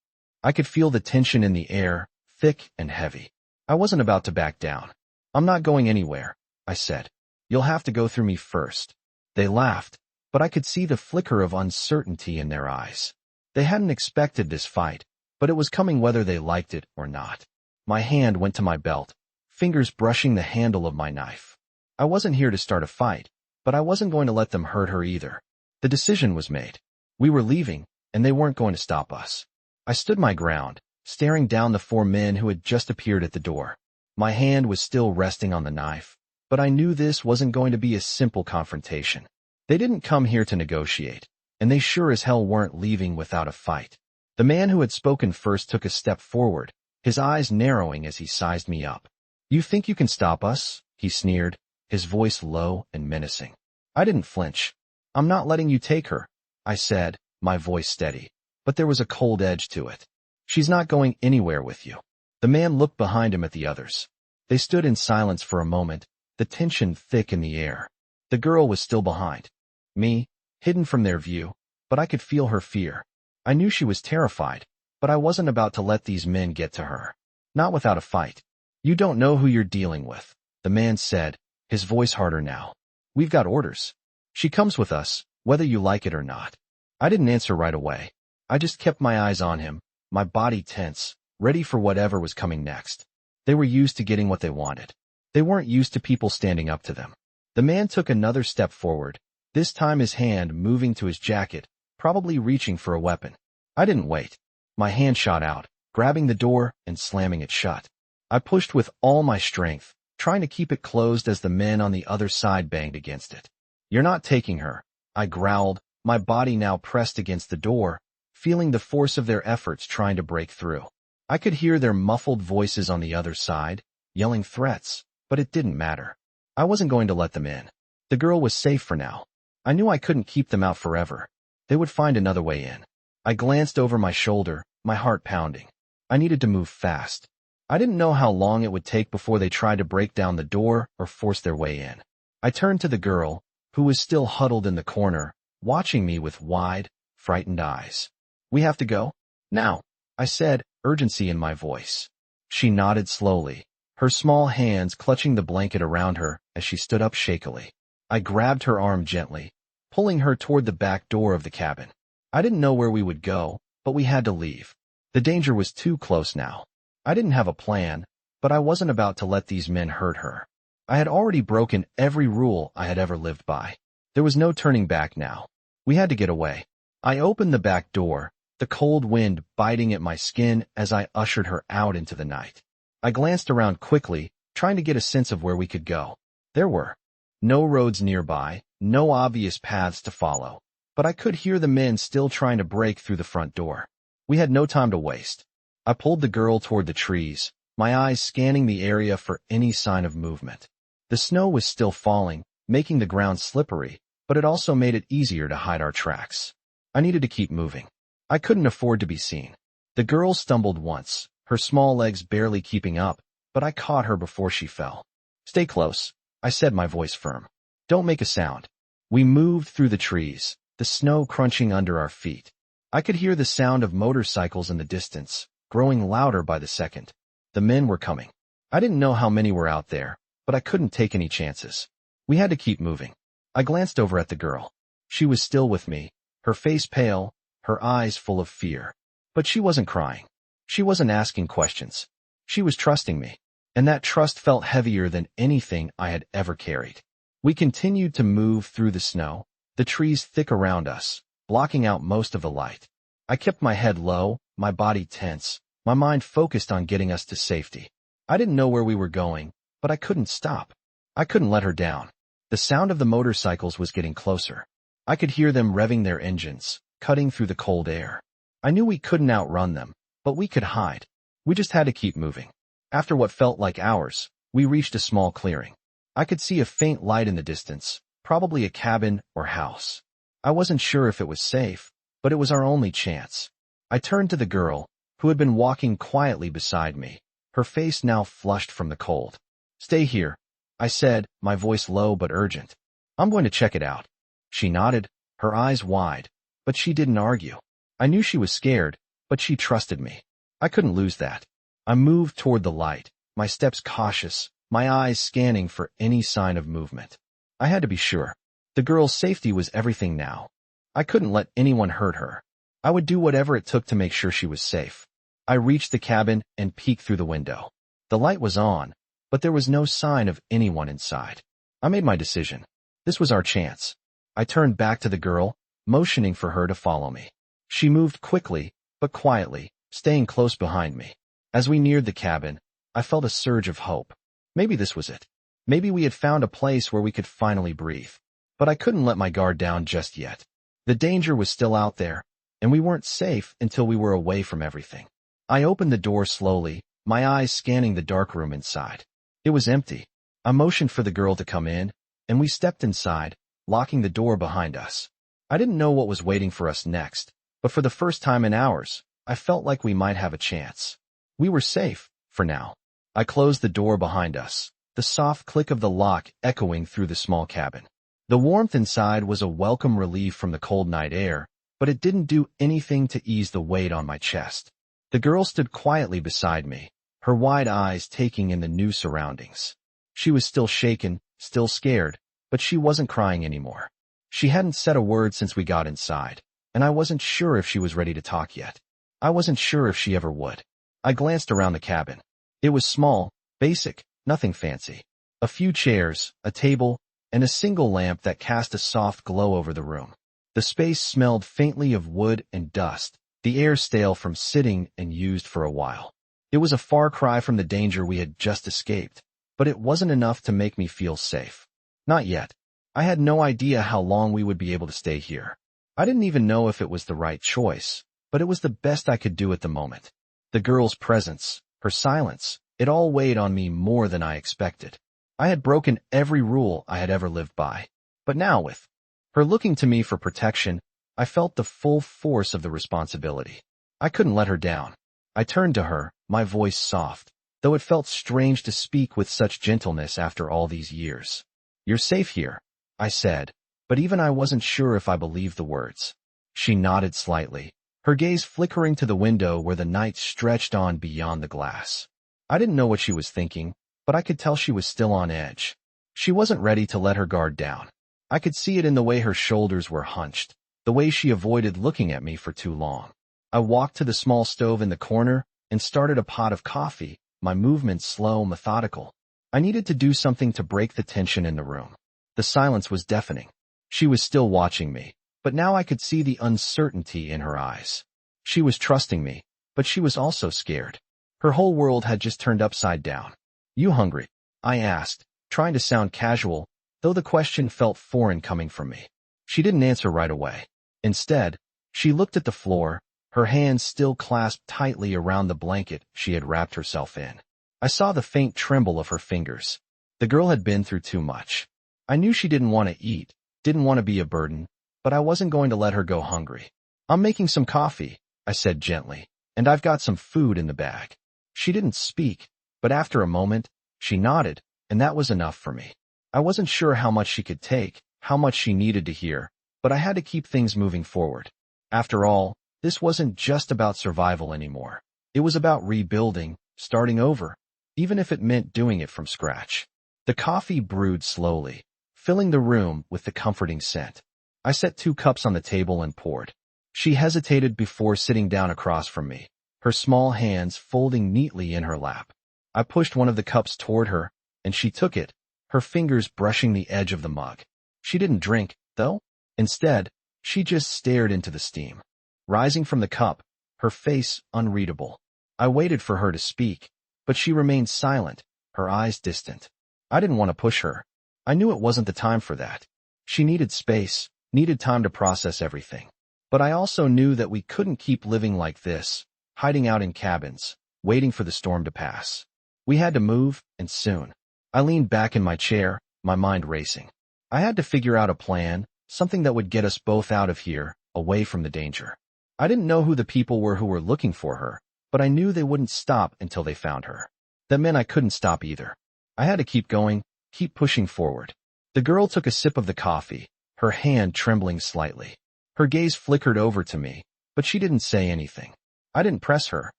A: I could feel the tension in the air, thick and heavy. I wasn't about to back down. "I'm not going anywhere," I said. "You'll have to go through me first." They laughed, but I could see the flicker of uncertainty in their eyes. They hadn't expected this fight, but it was coming whether they liked it or not. My hand went to my belt, fingers brushing the handle of my knife. I wasn't here to start a fight, but I wasn't going to let them hurt her either. The decision was made. We were leaving, and they weren't going to stop us. I stood my ground, staring down the 4 men who had just appeared at the door. My hand was still resting on the knife, but I knew this wasn't going to be a simple confrontation. They didn't come here to negotiate, and they sure as hell weren't leaving without a fight. The man who had spoken first took a step forward, his eyes narrowing as he sized me up. "You think you can stop us?" he sneered, his voice low and menacing. I didn't flinch. "I'm not letting you take her," I said, my voice steady, but there was a cold edge to it. "She's not going anywhere with you." The man looked behind him at the others. They stood in silence for a moment, the tension thick in the air. The girl was still behind me, hidden from their view, but I could feel her fear. I knew she was terrified, but I wasn't about to let these men get to her. Not without a fight. "You don't know who you're dealing with," the man said, his voice harder now. "We've got orders. She comes with us, whether you like it or not." I didn't answer right away. I just kept my eyes on him, my body tense, ready for whatever was coming next. They were used to getting what they wanted. They weren't used to people standing up to them. The man took another step forward, this time his hand moving to his jacket, probably reaching for a weapon. I didn't wait. My hand shot out, grabbing the door and slamming it shut. I pushed with all my strength, trying to keep it closed as the men on the other side banged against it. "You're not taking her," I growled, my body now pressed against the door, feeling the force of their efforts trying to break through. I could hear their muffled voices on the other side, yelling threats, but it didn't matter. I wasn't going to let them in. The girl was safe for now. I knew I couldn't keep them out forever. They would find another way in. I glanced over my shoulder, my heart pounding. I needed to move fast. I didn't know how long it would take before they tried to break down the door or force their way in. I turned to the girl, who was still huddled in the corner, watching me with wide, frightened eyes. "We have to go? Now," I said, urgency in my voice. She nodded slowly, her small hands clutching the blanket around her as she stood up shakily. I grabbed her arm gently, pulling her toward the back door of the cabin. I didn't know where we would go, but we had to leave. The danger was too close now. I didn't have a plan, but I wasn't about to let these men hurt her. I had already broken every rule I had ever lived by. There was no turning back now. We had to get away. I opened the back door, the cold wind biting at my skin as I ushered her out into the night. I glanced around quickly, trying to get a sense of where we could go. There were no roads nearby, no obvious paths to follow, but I could hear the men still trying to break through the front door. We had no time to waste. I pulled the girl toward the trees, my eyes scanning the area for any sign of movement. The snow was still falling, making the ground slippery, but it also made it easier to hide our tracks. I needed to keep moving. I couldn't afford to be seen. The girl stumbled once, her small legs barely keeping up, but I caught her before she fell. "Stay close," I said, my voice firm. "Don't make a sound." We moved through the trees, the snow crunching under our feet. I could hear the sound of motorcycles in the distance, growing louder by the second. The men were coming. I didn't know how many were out there, but I couldn't take any chances. We had to keep moving. I glanced over at the girl. She was still with me, her face pale, her eyes full of fear. But she wasn't crying. She wasn't asking questions. She was trusting me, and that trust felt heavier than anything I had ever carried. We continued to move through the snow, the trees thick around us, blocking out most of the light. I kept my head low, my body tense, my mind focused on getting us to safety. I didn't know where we were going, but I couldn't stop. I couldn't let her down. The sound of the motorcycles was getting closer. I could hear them revving their engines, cutting through the cold air. I knew we couldn't outrun them, but we could hide. We just had to keep moving. After what felt like hours, we reached a small clearing. I could see a faint light in the distance, probably a cabin or house. I wasn't sure if it was safe, but it was our only chance. I turned to the girl, who had been walking quietly beside me, her face now flushed from the cold. "Stay here," I said, my voice low but urgent. "I'm going to check it out." She nodded, her eyes wide, but she didn't argue. I knew she was scared, but she trusted me. I couldn't lose that. I moved toward the light, my steps cautious, my eyes scanning for any sign of movement. I had to be sure. The girl's safety was everything now. I couldn't let anyone hurt her. I would do whatever it took to make sure she was safe. I reached the cabin and peeked through the window. The light was on, but there was no sign of anyone inside. I made my decision. This was our chance. I turned back to the girl, motioning for her to follow me. She moved quickly, but quietly, staying close behind me. As we neared the cabin, I felt a surge of hope. Maybe this was it. Maybe we had found a place where we could finally breathe. But I couldn't let my guard down just yet. The danger was still out there, and we weren't safe until we were away from everything. I opened the door slowly, my eyes scanning the dark room inside. It was empty. I motioned for the girl to come in, and we stepped inside, locking the door behind us. I didn't know what was waiting for us next, but for the first time in hours, I felt like we might have a chance. We were safe, for now. I closed the door behind us, the soft click of the lock echoing through the small cabin. The warmth inside was a welcome relief from the cold night air, but it didn't do anything to ease the weight on my chest. The girl stood quietly beside me, her wide eyes taking in the new surroundings. She was still shaken, still scared, but she wasn't crying anymore. She hadn't said a word since we got inside, and I wasn't sure if she was ready to talk yet. I wasn't sure if she ever would. I glanced around the cabin. It was small, basic, nothing fancy. A few chairs, a table, and a single lamp that cast a soft glow over the room. The space smelled faintly of wood and dust, the air stale from sitting and used for a while. It was a far cry from the danger we had just escaped, but it wasn't enough to make me feel safe. Not yet. I had no idea how long we would be able to stay here. I didn't even know if it was the right choice, but it was the best I could do at the moment. The girl's presence, her silence, it all weighed on me more than I expected. I had broken every rule I had ever lived by. But now with her looking to me for protection, I felt the full force of the responsibility. I couldn't let her down. I turned to her, my voice soft, though it felt strange to speak with such gentleness after all these years. "You're safe here," I said, but even I wasn't sure if I believed the words. She nodded slightly, her gaze flickering to the window where the night stretched on beyond the glass. I didn't know what she was thinking, but I could tell she was still on edge. She wasn't ready to let her guard down. I could see it in the way her shoulders were hunched, the way she avoided looking at me for too long. I walked to the small stove in the corner and started a pot of coffee, my movements slow, methodical. I needed to do something to break the tension in the room. The silence was deafening. She was still watching me, but now I could see the uncertainty in her eyes. She was trusting me, but she was also scared. Her whole world had just turned upside down. "You hungry?" I asked, trying to sound casual, though the question felt foreign coming from me. She didn't answer right away. Instead, she looked at the floor, her hands still clasped tightly around the blanket she had wrapped herself in. I saw the faint tremble of her fingers. The girl had been through too much. I knew she didn't want to eat, didn't want to be a burden, but I wasn't going to let her go hungry. I'm making some coffee, I said gently, and I've got some food in the bag. She didn't speak, but after a moment, she nodded, and that was enough for me. I wasn't sure how much she could take, how much she needed to hear, but I had to keep things moving forward. After all, this wasn't just about survival anymore. It was about rebuilding, starting over, even if it meant doing it from scratch. The coffee brewed slowly, filling the room with the comforting scent. I set 2 cups on the table and poured. She hesitated before sitting down across from me, her small hands folding neatly in her lap. I pushed one of the cups toward her, and she took it, her fingers brushing the edge of the mug. She didn't drink, though. Instead, she just stared into the steam. Rising from the cup, her face unreadable. I waited for her to speak, but she remained silent, her eyes distant. I didn't want to push her. I knew it wasn't the time for that. She needed space, needed time to process everything. But I also knew that we couldn't keep living like this, hiding out in cabins, waiting for the storm to pass. We had to move, and soon. I leaned back in my chair, my mind racing. I had to figure out a plan, something that would get us both out of here, away from the danger. I didn't know who the people were who were looking for her, but I knew they wouldn't stop until they found her. That meant I couldn't stop either. I had to keep going, keep pushing forward. The girl took a sip of the coffee, her hand trembling slightly. Her gaze flickered over to me, but she didn't say anything. I didn't press her.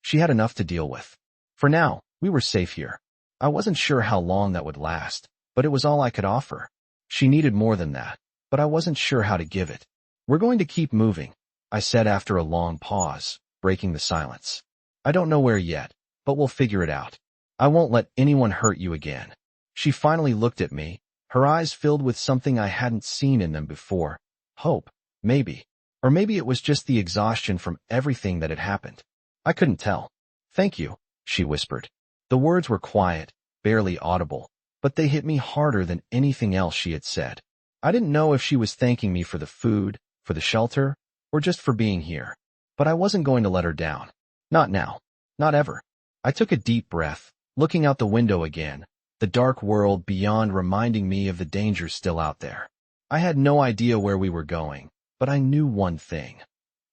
A: She had enough to deal with. For now, we were safe here. I wasn't sure how long that would last, but it was all I could offer. She needed more than that, but I wasn't sure how to give it. We're going to keep moving, I said after a long pause, breaking the silence. I don't know where yet, but we'll figure it out. I won't let anyone hurt you again. She finally looked at me, her eyes filled with something I hadn't seen in them before. Hope, maybe. Or maybe it was just the exhaustion from everything that had happened. I couldn't tell. Thank you, she whispered. The words were quiet, barely audible, but they hit me harder than anything else she had said. I didn't know if she was thanking me for the food, for the shelter, or just for being here. But I wasn't going to let her down. Not now. Not ever. I took a deep breath, looking out the window again, the dark world beyond reminding me of the dangers still out there. I had no idea where we were going, but I knew one thing.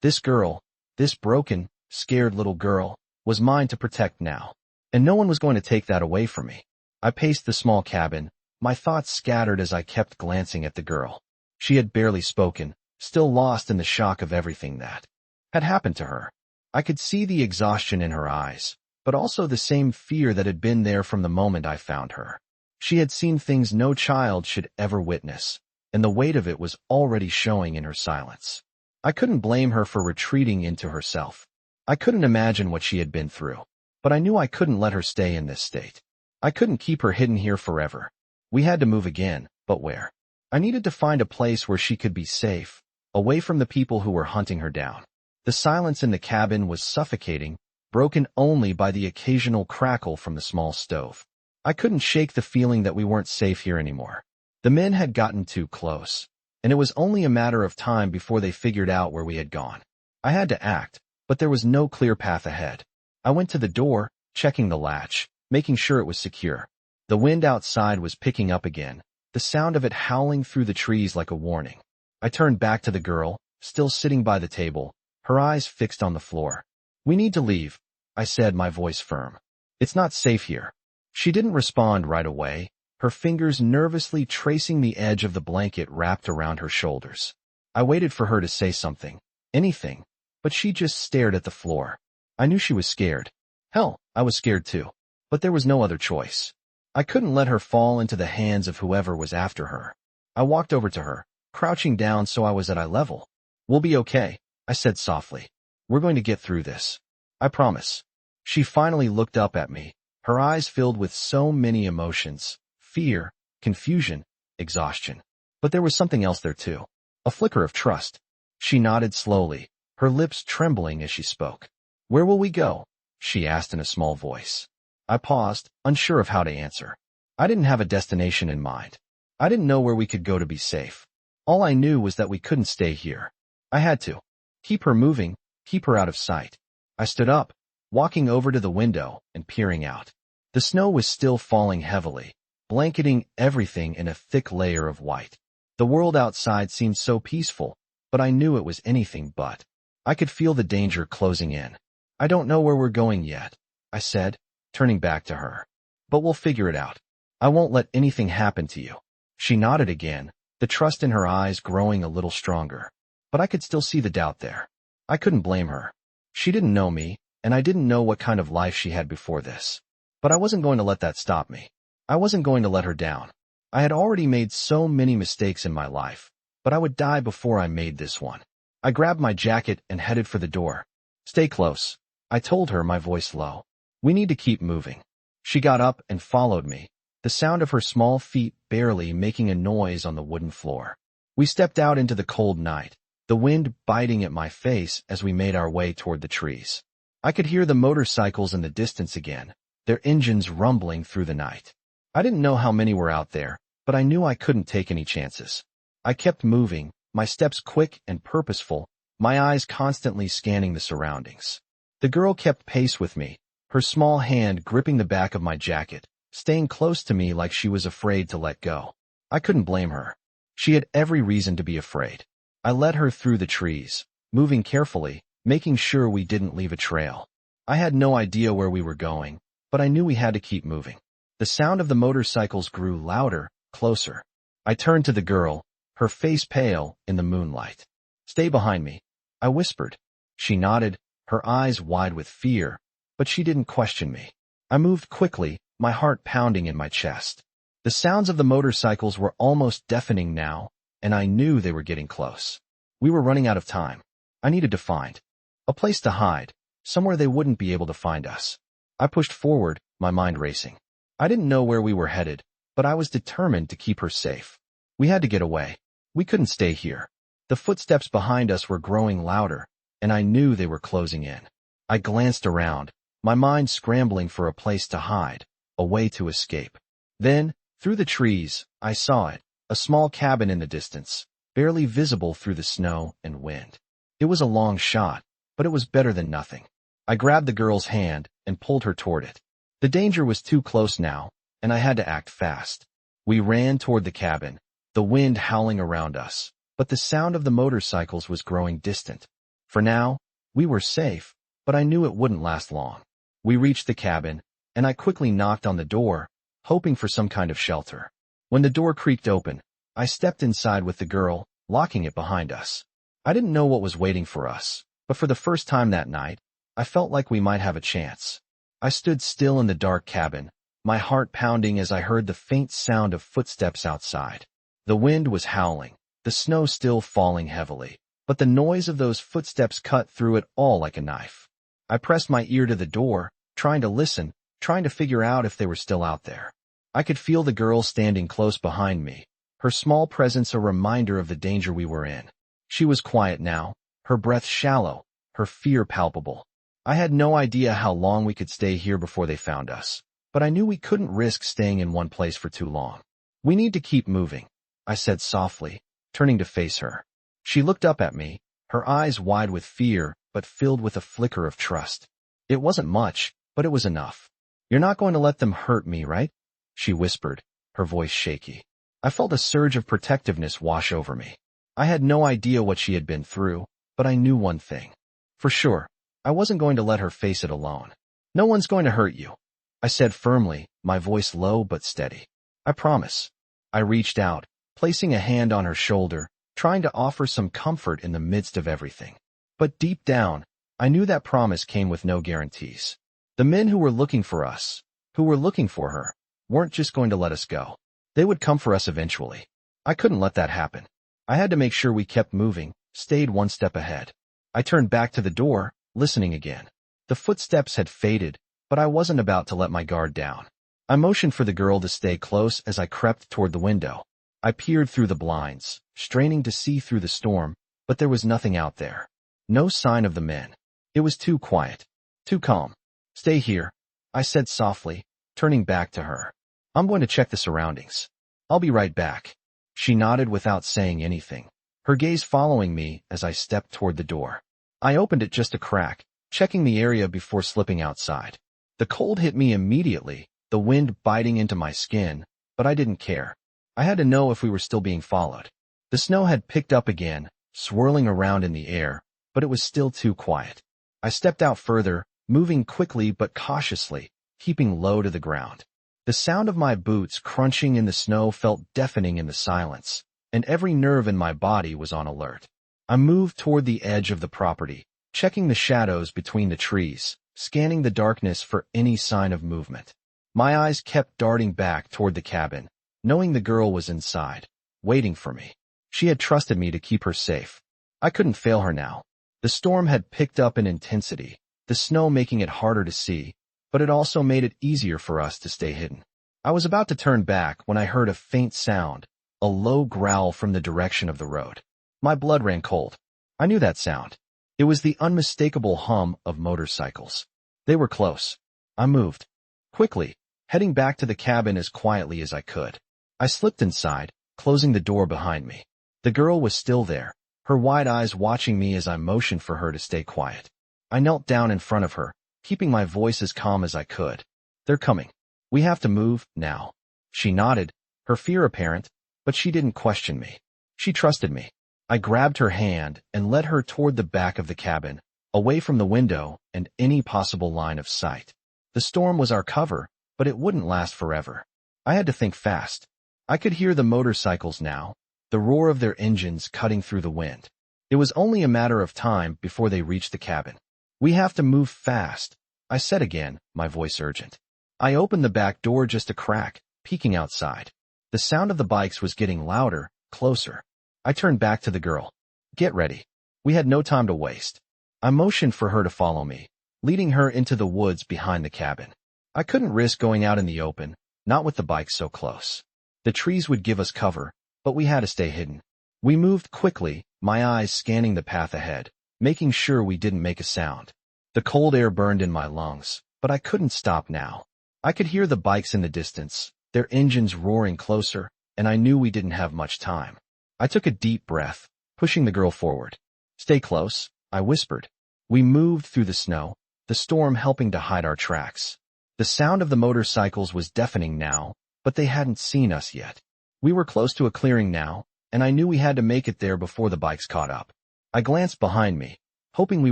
A: This girl, this broken, scared little girl, was mine to protect now. And no one was going to take that away from me. I paced the small cabin, my thoughts scattered as I kept glancing at the girl. She had barely spoken, still lost in the shock of everything that had happened to her. I could see the exhaustion in her eyes, but also the same fear that had been there from the moment I found her. She had seen things no child should ever witness, and the weight of it was already showing in her silence. I couldn't blame her for retreating into herself. I couldn't imagine what she had been through, but I knew I couldn't let her stay in this state. I couldn't keep her hidden here forever. We had to move again, but where? I needed to find a place where she could be safe, away from the people who were hunting her down. The silence in the cabin was suffocating, broken only by the occasional crackle from the small stove. I couldn't shake the feeling that we weren't safe here anymore. The men had gotten too close, and it was only a matter of time before they figured out where we had gone. I had to act, but there was no clear path ahead. I went to the door, checking the latch, making sure it was secure. The wind outside was picking up again, the sound of it howling through the trees like a warning. I turned back to the girl, still sitting by the table, her eyes fixed on the floor. "We need to leave," I said, my voice firm. "It's not safe here." She didn't respond right away, her fingers nervously tracing the edge of the blanket wrapped around her shoulders. I waited for her to say something, anything, but she just stared at the floor. I knew she was scared. Hell, I was scared too. But there was no other choice. I couldn't let her fall into the hands of whoever was after her. I walked over to her, crouching down so I was at eye level. "We'll be okay," I said softly. "We're going to get through this. I promise." She finally looked up at me, her eyes filled with so many emotions: fear, confusion, exhaustion. But there was something else there too. A flicker of trust. She nodded slowly, her lips trembling as she spoke. "Where will we go?" she asked in a small voice. I paused, unsure of how to answer. I didn't have a destination in mind. I didn't know where we could go to be safe. All I knew was that we couldn't stay here. I had to. Keep her moving, keep her out of sight. I stood up, walking over to the window and peering out. The snow was still falling heavily, blanketing everything in a thick layer of white. The world outside seemed so peaceful, but I knew it was anything but. I could feel the danger closing in. I don't know where we're going yet, I said, turning back to her. But we'll figure it out. I won't let anything happen to you. She nodded again, the trust in her eyes growing a little stronger. But I could still see the doubt there. I couldn't blame her. She didn't know me, and I didn't know what kind of life she had before this. But I wasn't going to let that stop me. I wasn't going to let her down. I had already made so many mistakes in my life, but I would die before I made this one. I grabbed my jacket and headed for the door. Stay close, I told her, my voice low. We need to keep moving. She got up and followed me, the sound of her small feet barely making a noise on the wooden floor. We stepped out into the cold night, the wind biting at my face as we made our way toward the trees. I could hear the motorcycles in the distance again, their engines rumbling through the night. I didn't know how many were out there, but I knew I couldn't take any chances. I kept moving, my steps quick and purposeful, my eyes constantly scanning the surroundings. The girl kept pace with me, her small hand gripping the back of my jacket, staying close to me like she was afraid to let go. I couldn't blame her. She had every reason to be afraid. I led her through the trees, moving carefully, making sure we didn't leave a trail. I had no idea where we were going, but I knew we had to keep moving. The sound of the motorcycles grew louder, closer. I turned to the girl, her face pale in the moonlight. Stay behind me, I whispered. She nodded, her eyes wide with fear, but she didn't question me. I moved quickly, my heart pounding in my chest. The sounds of the motorcycles were almost deafening now, and I knew they were getting close. We were running out of time. I needed to find a place to hide, somewhere they wouldn't be able to find us. I pushed forward, my mind racing. I didn't know where we were headed, but I was determined to keep her safe. We had to get away. We couldn't stay here. The footsteps behind us were growing louder, and I knew they were closing in. I glanced around, my mind scrambling for a place to hide, a way to escape. Then, through the trees, I saw it, a small cabin in the distance, barely visible through the snow and wind. It was a long shot, but it was better than nothing. I grabbed the girl's hand and pulled her toward it. The danger was too close now, and I had to act fast. We ran toward the cabin, the wind howling around us, but the sound of the motorcycles was growing distant. For now, we were safe, but I knew it wouldn't last long. We reached the cabin, and I quickly knocked on the door, hoping for some kind of shelter. When the door creaked open, I stepped inside with the girl, locking it behind us. I didn't know what was waiting for us, but for the first time that night, I felt like we might have a chance. I stood still in the dark cabin, my heart pounding as I heard the faint sound of footsteps outside. The wind was howling, the snow still falling heavily, but the noise of those footsteps cut through it all like a knife. I pressed my ear to the door, trying to listen, trying to figure out if they were still out there. I could feel the girl standing close behind me, her small presence a reminder of the danger we were in. She was quiet now, her breath shallow, her fear palpable. I had no idea how long we could stay here before they found us, but I knew we couldn't risk staying in one place for too long. We need to keep moving, I said softly, turning to face her. She looked up at me, her eyes wide with fear, but filled with a flicker of trust. It wasn't much, but it was enough. You're not going to let them hurt me, right? She whispered, her voice shaky. I felt a surge of protectiveness wash over me. I had no idea what she had been through, but I knew one thing. For sure, I wasn't going to let her face it alone. No one's going to hurt you, I said firmly, my voice low but steady. I promise. I reached out, placing a hand on her shoulder, trying to offer some comfort in the midst of everything. But deep down, I knew that promise came with no guarantees. The men who were looking for us, who were looking for her, weren't just going to let us go. They would come for us eventually. I couldn't let that happen. I had to make sure we kept moving, stayed one step ahead. I turned back to the door, listening again. The footsteps had faded, but I wasn't about to let my guard down. I motioned for the girl to stay close as I crept toward the window. I peered through the blinds, straining to see through the storm, but there was nothing out there. No sign of the men. It was too quiet, too calm. Stay here, I said softly, turning back to her. I'm going to check the surroundings. I'll be right back. She nodded without saying anything, her gaze following me as I stepped toward the door. I opened it just a crack, checking the area before slipping outside. The cold hit me immediately, the wind biting into my skin, but but I didn't care. I had to know if we were still being followed. The snow had picked up again, swirling around in the air, but it was still too quiet. I stepped out further, moving quickly but cautiously, keeping low to the ground. The sound of my boots crunching in the snow felt deafening in the silence, and every nerve in my body was on alert. I moved toward the edge of the property, checking the shadows between the trees, scanning the darkness for any sign of movement. My eyes kept darting back toward the cabin, knowing the girl was inside, waiting for me. She had trusted me to keep her safe. I couldn't fail her now. The storm had picked up in intensity, the snow making it harder to see, but it also made it easier for us to stay hidden. I was about to turn back when I heard a faint sound, a low growl from the direction of the road. My blood ran cold. I knew that sound. It was the unmistakable hum of motorcycles. They were close. I moved. Quickly, heading back to the cabin as quietly as I could. I slipped inside, closing the door behind me. The girl was still there, her wide eyes watching me as I motioned for her to stay quiet. I knelt down in front of her, keeping my voice as calm as I could. "They're coming. We have to move, now." She nodded, her fear apparent, but she didn't question me. She trusted me. I grabbed her hand and led her toward the back of the cabin, away from the window and any possible line of sight. The storm was our cover, but it wouldn't last forever. I had to think fast. I could hear the motorcycles now, the roar of their engines cutting through the wind. It was only a matter of time before they reached the cabin. "We have to move fast," I said again, my voice urgent. I opened the back door just a crack, peeking outside. The sound of the bikes was getting louder, closer. I turned back to the girl. "Get ready." We had no time to waste. I motioned for her to follow me, leading her into the woods behind the cabin. I couldn't risk going out in the open, not with the bikes so close. The trees would give us cover, but we had to stay hidden. We moved quickly, my eyes scanning the path ahead, making sure we didn't make a sound. The cold air burned in my lungs, but I couldn't stop now. I could hear the bikes in the distance, their engines roaring closer, and I knew we didn't have much time. I took a deep breath, pushing the girl forward. "Stay close," I whispered. We moved through the snow, the storm helping to hide our tracks. The sound of the motorcycles was deafening now, but they hadn't seen us yet. We were close to a clearing now, and I knew we had to make it there before the bikes caught up. I glanced behind me, hoping we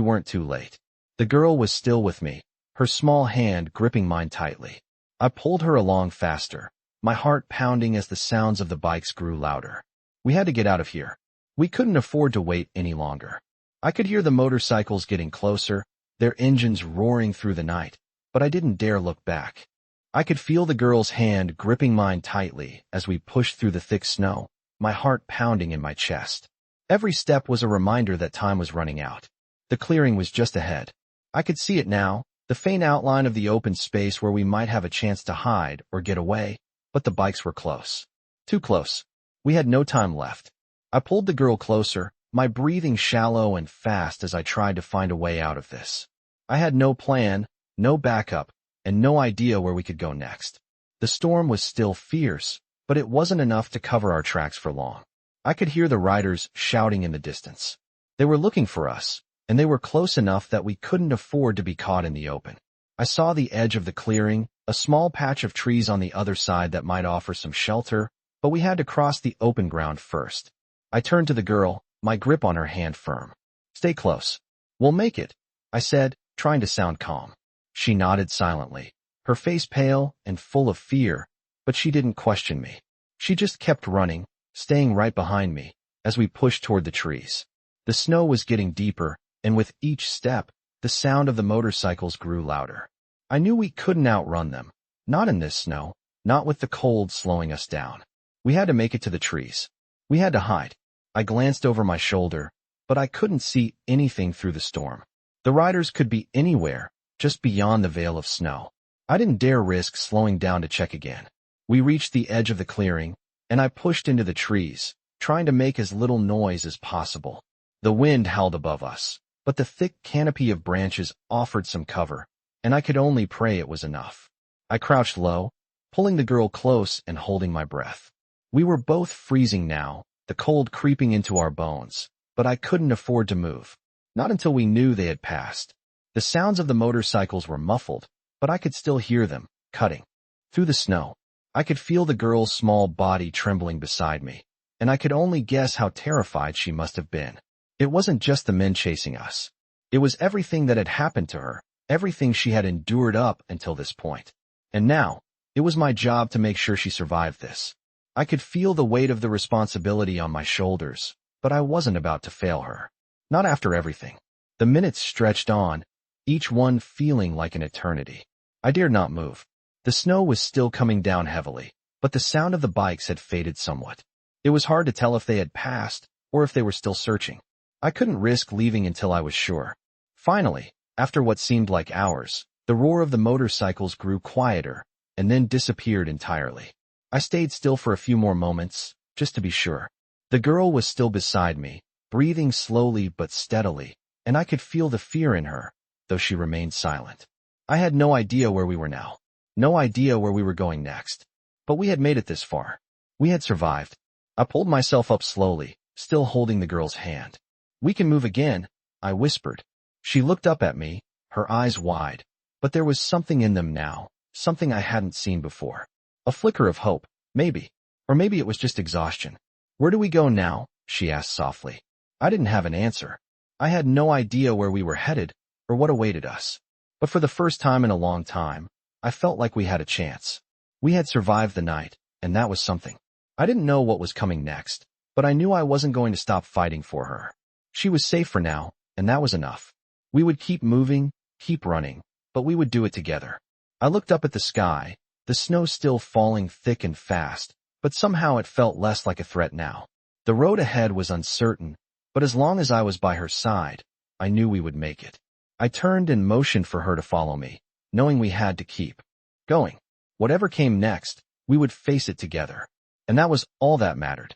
A: weren't too late. The girl was still with me, her small hand gripping mine tightly. I pulled her along faster, my heart pounding as the sounds of the bikes grew louder. We had to get out of here. We couldn't afford to wait any longer. I could hear the motorcycles getting closer, their engines roaring through the night, but I didn't dare look back. I could feel the girl's hand gripping mine tightly as we pushed through the thick snow, my heart pounding in my chest. Every step was a reminder that time was running out. The clearing was just ahead. I could see it now, the faint outline of the open space where we might have a chance to hide or get away, but the bikes were close. Too close. We had no time left. I pulled the girl closer, my breathing shallow and fast as I tried to find a way out of this. I had no plan, no backup, and no idea where we could go next. The storm was still fierce, but it wasn't enough to cover our tracks for long. I could hear the riders shouting in the distance. They were looking for us, and they were close enough that we couldn't afford to be caught in the open. I saw the edge of the clearing, a small patch of trees on the other side that might offer some shelter, but we had to cross the open ground first. I turned to the girl, my grip on her hand firm. "Stay close. We'll make it," I said, trying to sound calm. She nodded silently, her face pale and full of fear, but she didn't question me. She just kept running, staying right behind me, as we pushed toward the trees. The snow was getting deeper, and with each step, the sound of the motorcycles grew louder. I knew we couldn't outrun them, not in this snow, not with the cold slowing us down. We had to make it to the trees. We had to hide. I glanced over my shoulder, but I couldn't see anything through the storm. The riders could be anywhere, just beyond the veil of snow. I didn't dare risk slowing down to check again. We reached the edge of the clearing, and I pushed into the trees, trying to make as little noise as possible. The wind howled above us, but the thick canopy of branches offered some cover, and I could only pray it was enough. I crouched low, pulling the girl close and holding my breath. We were both freezing now, the cold creeping into our bones, but I couldn't afford to move. Not until we knew they had passed. The sounds of the motorcycles were muffled, but I could still hear them, cutting through the snow. I could feel the girl's small body trembling beside me, and I could only guess how terrified she must have been. It wasn't just the men chasing us. It was everything that had happened to her, everything she had endured up until this point. And now, it was my job to make sure she survived this. I could feel the weight of the responsibility on my shoulders, but I wasn't about to fail her. Not after everything. The minutes stretched on, each one feeling like an eternity. I dared not move. The snow was still coming down heavily, but the sound of the bikes had faded somewhat. It was hard to tell if they had passed or if they were still searching. I couldn't risk leaving until I was sure. Finally, after what seemed like hours, the roar of the motorcycles grew quieter and then disappeared entirely. I stayed still for a few more moments, just to be sure. The girl was still beside me, breathing slowly but steadily, and I could feel the fear in her, though she remained silent. I had no idea where we were now. No idea where we were going next. But we had made it this far. We had survived. I pulled myself up slowly, still holding the girl's hand. "We can move again," I whispered. She looked up at me, her eyes wide, but there was something in them now, something I hadn't seen before. A flicker of hope, maybe. Or maybe it was just exhaustion. "Where do we go now?" she asked softly. I didn't have an answer. I had no idea where we were headed or what awaited us. But for the first time in a long time, I felt like we had a chance. We had survived the night, and that was something. I didn't know what was coming next, but I knew I wasn't going to stop fighting for her. She was safe for now, and that was enough. We would keep moving, keep running, but we would do it together. I looked up at the sky, the snow still falling thick and fast, but somehow it felt less like a threat now. The road ahead was uncertain, but as long as I was by her side, I knew we would make it. I turned and motioned for her to follow me, knowing we had to keep going. Whatever came next, we would face it together. And that was all that mattered.